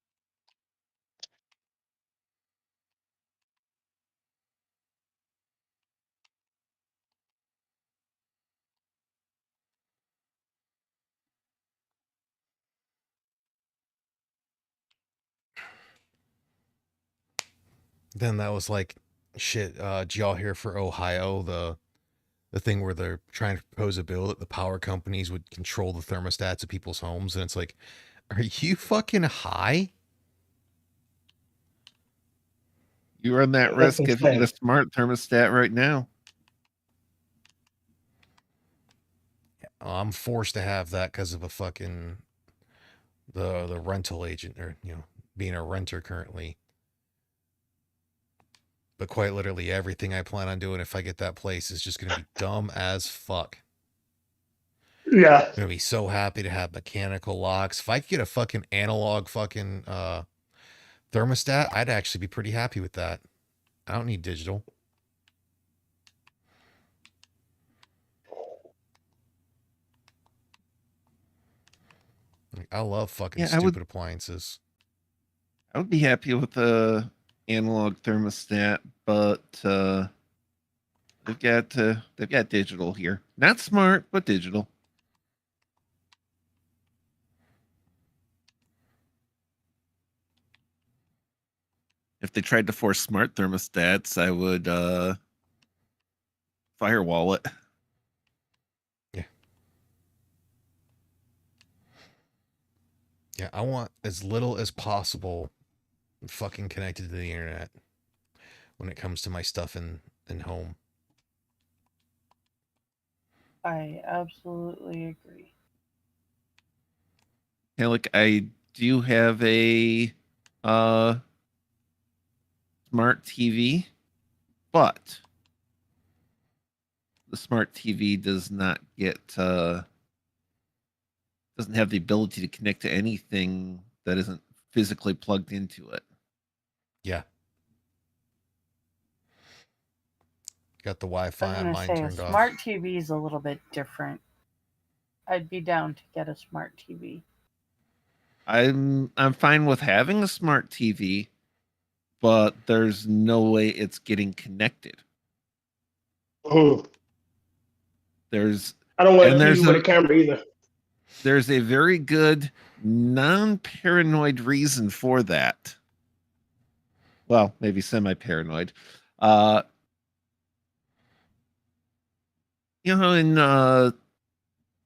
Then that was like, shit. Did y'all hear for Ohio the thing where they're trying to propose a bill that the power companies would control the thermostats of people's homes, and it's like, are you fucking high? you run that That's risk if you get a insane. smart thermostat right now. I'm forced to have that because of a fucking the rental agent, or being a renter currently. But quite literally, everything I plan on doing if I get that place is just gonna be dumb as fuck. Yeah. I'm gonna be so happy to have mechanical locks. If I could get a fucking analog fucking thermostat, I'd actually be pretty happy with that. I don't need digital. Like, I love fucking stupid appliances. I would be happy with the analog thermostat, but they've got digital here. Not smart, but digital. If they tried to force smart thermostats, I would firewall it. Yeah, I want as little as possible fucking connected to the internet when it comes to my stuff in home. I absolutely agree. Yeah, like I do have a smart TV, but the smart TV does not get doesn't have the ability to connect to anything that isn't physically plugged into it. Yeah. Got the I was Wi-Fi on gonna mine say a turned off. smart TV is a little bit different. I'd be down to get a smart TV. I'm fine with having a smart TV, but there's no way it's getting connected. Mm. There's I don't want a And TV with a camera either. there's a very good non-paranoid reason for that. Well, maybe semi-paranoid. In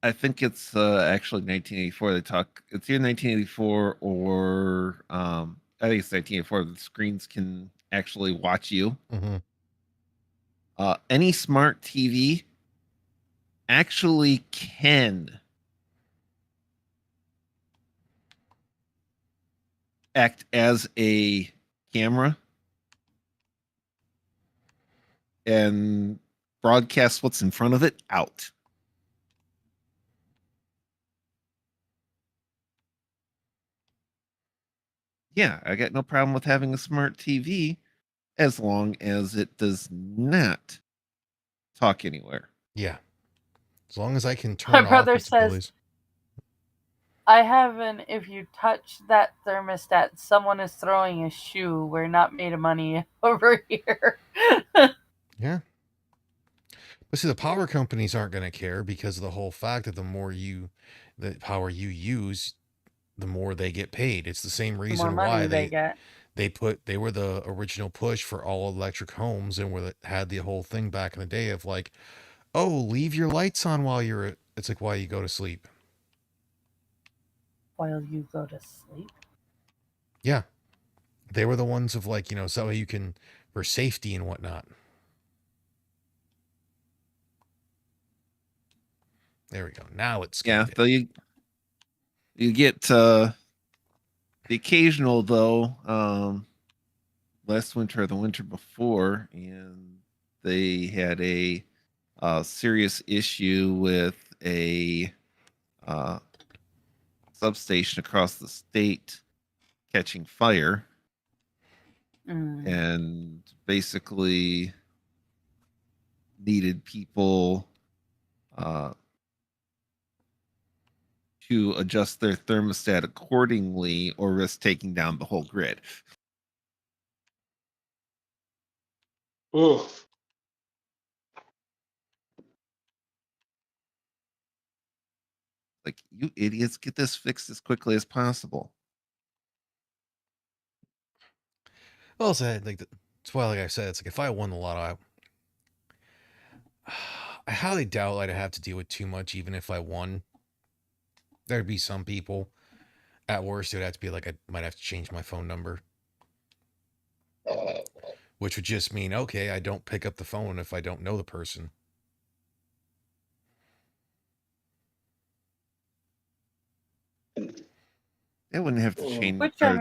I think it's actually 1984. They talk. It's either 1984 or I think it's 1984. The screens can actually watch you. Hmm. Any smart TV actually can act as a camera and broadcast what's in front of it out. Yeah, I got no problem with having a smart TV as long as it does not talk anywhere. Yeah. As long as I can My turn off brother its says, abilities. I have an if you touch that thermostat, someone is throwing a shoe. We're not made of money over here. Yeah. But see, the power companies aren't going to care because of the whole fact that the power you use, the more they get paid. It's the same The more reason money why they get. they were the original push for all electric homes and had the whole thing back in the day of like, oh, leave your lights on while it's like while you go to sleep. While you go to sleep. Yeah. They were the ones of like, so you can, for safety and whatnot. There we go. Now it's Yeah, good. though you get the occasional though. Last winter or the winter before, and they had a serious issue with a substation across the state catching fire, and basically needed people to adjust their thermostat accordingly or risk taking down the whole grid. Mm. Like, you idiots, get this fixed as quickly as possible. Well, it's like that's why, like I said, it's like if I won the lotto, I highly doubt I'd have to deal with too much, even if I won. There'd be some people. At worst, it would have to be like I might have to change my phone number, which would just mean, okay, I don't pick up the phone if I don't know the person. I wouldn't have to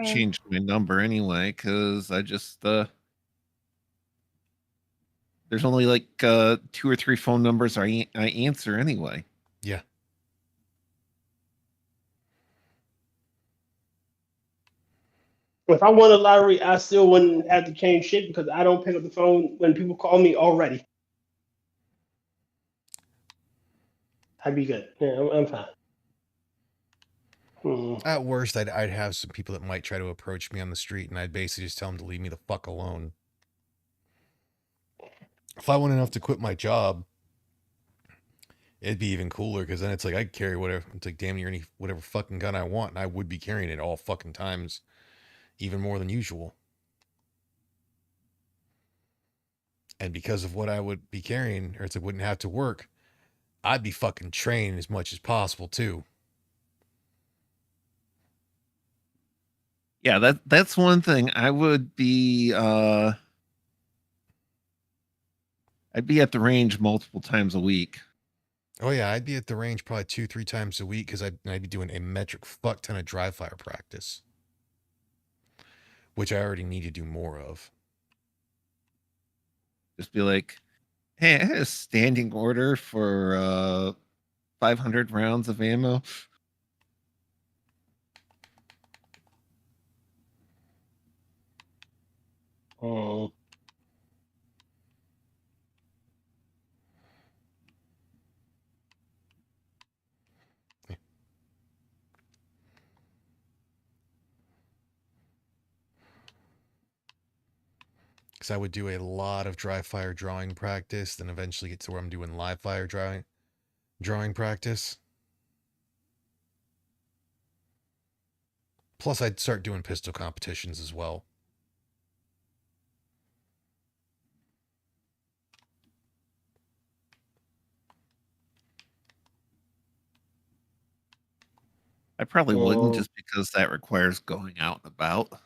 change my number anyway, because I just there's only like 2 or 3 phone numbers I answer anyway. Yeah. If I won a lottery, I still wouldn't have to change shit because I don't pick up the phone when people call me already. I'd be good. Yeah, I'm fine. At worst, I'd have some people that might try to approach me on the street, and I'd basically just tell them to leave me the fuck alone. If I want enough to quit my job, it'd be even cooler because then it's like I could carry whatever. It's like damn near whatever fucking gun I want, and I would be carrying it all fucking times, even more than usual. And because of what I would be carrying, or it's like wouldn't have to work, I'd be fucking trained as much as possible too. Yeah, that's one thing. I would be I'd be at the range multiple times a week. Oh yeah, I'd be at the range probably 2-3 times a week because I'd be doing a metric fuck ton of dry fire practice, which I already need to do more of. Just be like, hey, I had a standing order for 500 rounds of ammo. Oh. because I would do a lot of dry fire drawing practice, then eventually get to where I'm doing live fire drawing practice. Plus, I'd start doing pistol competitions as well. I probably wouldn't, Oh. just because that requires going out and about.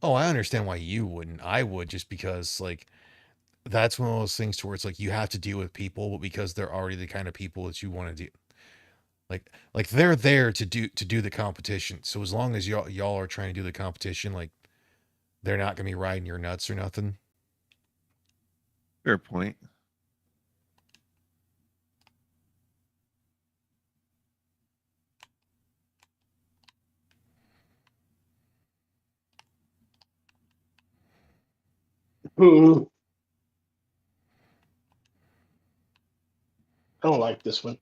Oh, I understand why you wouldn't. I would, just because like that's one of those things to where it's like you have to deal with people, but because they're already the kind of people that you want to do. Like they're there to do the competition. So as long as y'all are trying to do the competition, like they're not gonna be riding your nuts or nothing. Fair point. I don't like this one.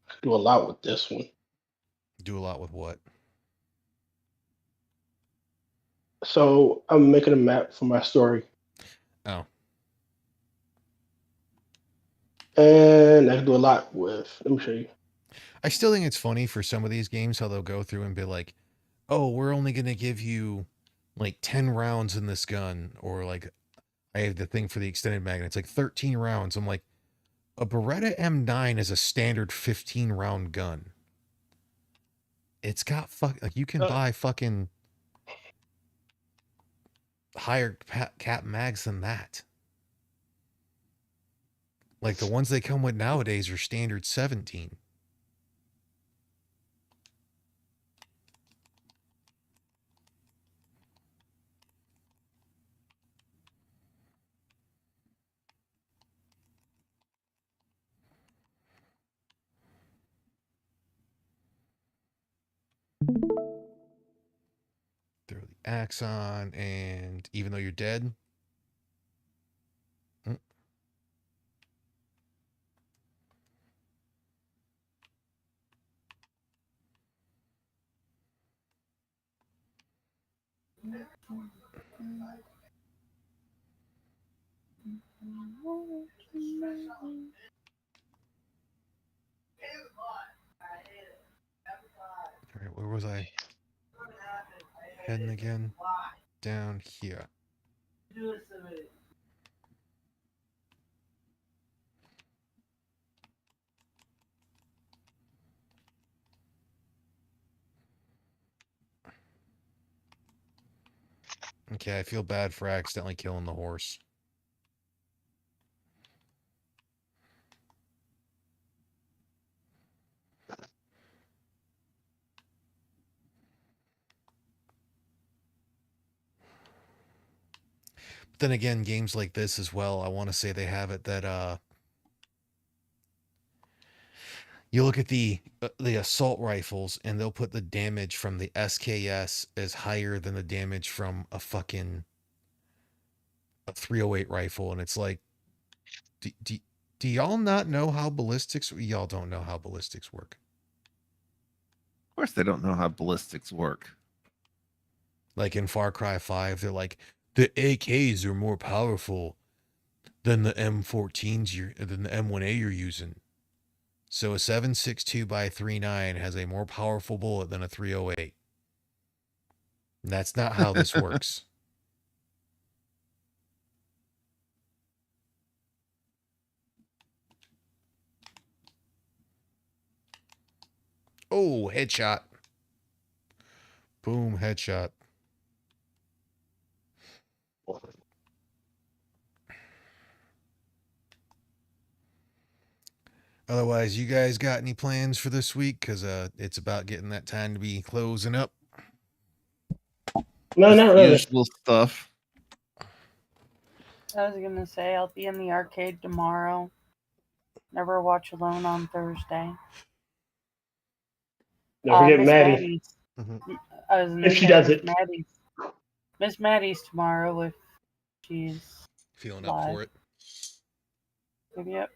I do a lot with this one. Do a lot with what? So I'm making a map for my story. Oh. And I can do a lot with. Let me show you. I still think it's funny for some of these games how they'll go through and be like, "Oh, we're only gonna give you like 10 rounds in this gun," or like, I have the thing for the extended mag, and it's like 13 rounds. I'm like, a Beretta M9 is a standard 15 round gun. It's got like you can buy fucking higher cap mags than that. Like the ones they come with nowadays are standard 17. Throw the axe on, and even though you're dead. All right, where was I heading again? Down here. Okay, I feel bad for accidentally killing the horse. But then again, games like this as well, I want to say they have it that you look at the assault rifles and they'll put the damage from the SKS as higher than the damage from a fucking 308 rifle, and it's like, do y'all not know how ballistics? Y'all don't know how ballistics work. Of course, they don't know how ballistics work. Like in Far Cry 5, they're like, the AKs are more powerful than the M14s than the M1A you're using. So a 7.62 by 3.9 has a more powerful bullet than a 308. That's not how this works. Oh, headshot. Boom, headshot. Otherwise, you guys got any plans for this week? Because it's about getting that time to be closing up. No, not really. Usual stuff. I was gonna say I'll be in the arcade tomorrow. Never Watch Alone on Thursday. Don't forget Miss Maddie. Maddie's. I was gonna If she say does Miss it. Maddie's. Miss Maddie's tomorrow if she's Feeling up Live. for it? Yep.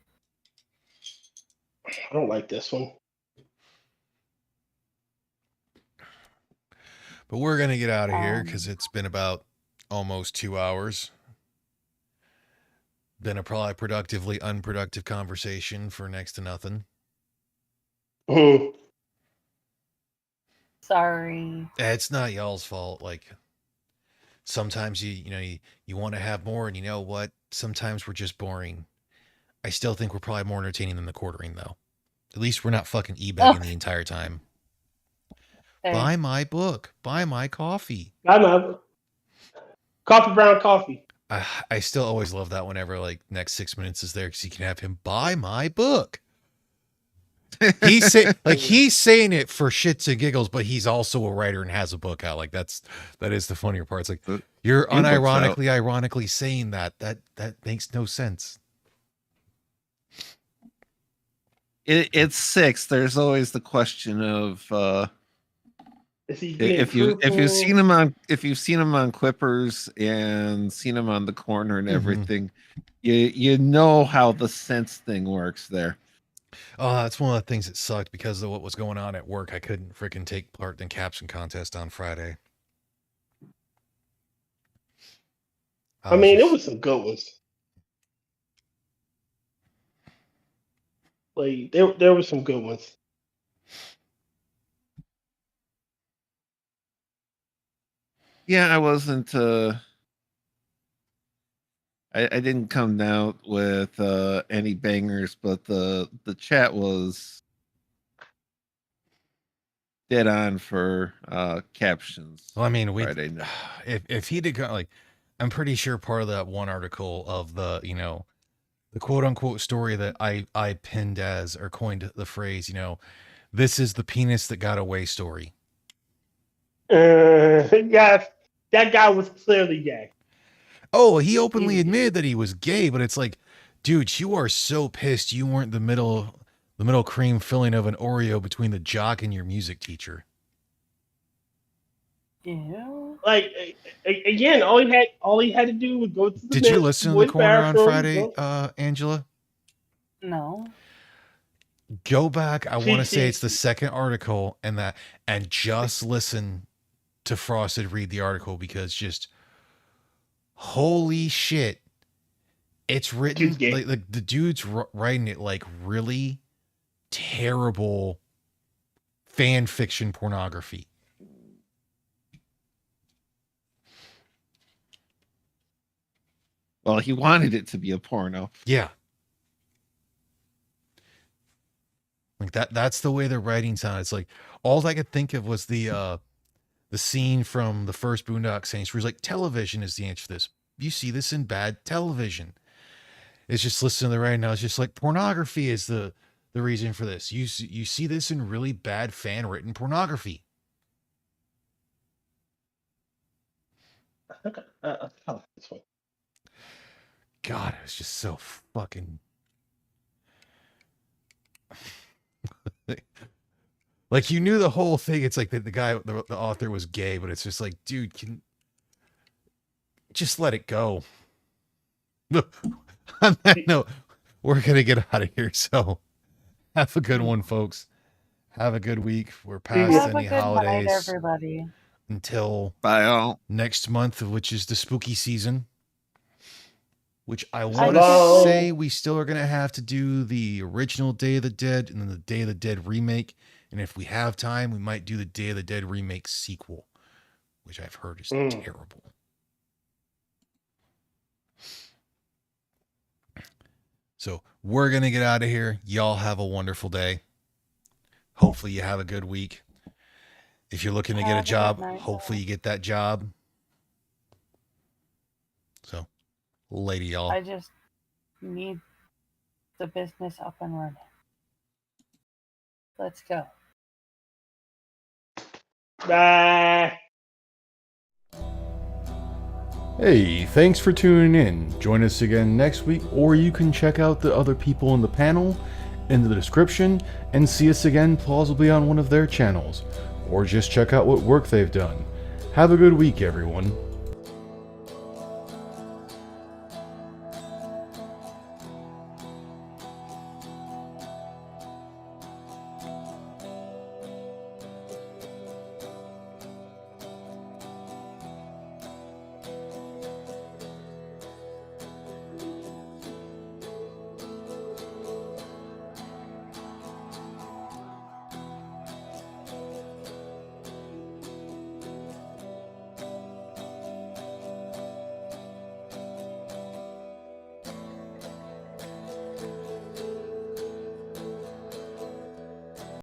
I don't like this one. But we're gonna get out of here because it's been about almost 2 hours. Been a probably productively unproductive conversation for next to nothing. Mhm. Sorry. It's not y'all's fault. Like sometimes you want to have more, and you know what? Sometimes we're just boring. I still think we're probably more entertaining than the quartering, though. At least we're not fucking e-begging the entire time. Hey, Buy my book. Buy my coffee. I'm up. Coffee brown coffee. I still always love that whenever like next 6 minutes is there because you can have him buy my book. He's saying it for shits and giggles, but he's also a writer and has a book out. Like that is the funnier part. It's like you're ironically saying that makes no sense. It's 6. There's always the question of Is he being if you've truthful? seen him on Clippers and seen him on the corner and everything, you know how the sense thing works there. Oh, that's one of the things that sucked because of what was going on at work. I couldn't freaking take part in caption contest on Friday. I mean, it was some good ones. Like there were some good ones. Yeah, I wasn't. I didn't come out with any bangers, but the chat was dead on for captions. Well, I mean, Friday night. if he did like, I'm pretty sure part of that one article of the the quote unquote story that I pinned as or coined the phrase, this is the penis that got away story. Yes, that guy was clearly gay. Oh, he openly admitted that he was gay, but it's like, dude, you are so pissed you weren't the middle cream filling of an Oreo between the jock and your music teacher. yeah. Like again, all he had to do was go to the Did you listen to the corner on Friday, Angela? No. Go back. I want to say it's the second article and just listen to Frosted read the article because just holy shit. It's written like the dude's writing it like really terrible fan fiction pornography. Well, he wanted it to be a porno. Yeah. Like that's the way the writing sounded. It's like all I could think of was the scene from the first Boondock Saints where he's like, television is the answer to this. You see this in bad television. It's just listening to the writing now. It's just like pornography is the reason for this. You see this in really bad fan written pornography. Okay. This one. God, it was just so fucking. Like you knew the whole thing. It's like the guy, the author was gay, but it's just like, dude, can just let it go. On that note, we're gonna get out of here. So have a good one, folks. Have a good week. We're past Have any a good holidays. night, everybody. Until Bye all. next month, which is the spooky season. Which I want Hello. to say we still are going to have to do the original Day of the Dead and then the Day of the Dead remake. And if we have time, we might do the Day of the Dead remake sequel, which I've heard is terrible. So we're going to get out of here. Y'all have a wonderful day. Hopefully you have a good week. If you're looking to get a job, hopefully you get that job. So, lady, y'all. I just need the business up and running. Let's go. Bye. Hey, thanks for tuning in. Join us again next week, or you can check out the other people in the panel in the description and see us again plausibly on one of their channels, or just check out what work they've done. Have a good week, everyone.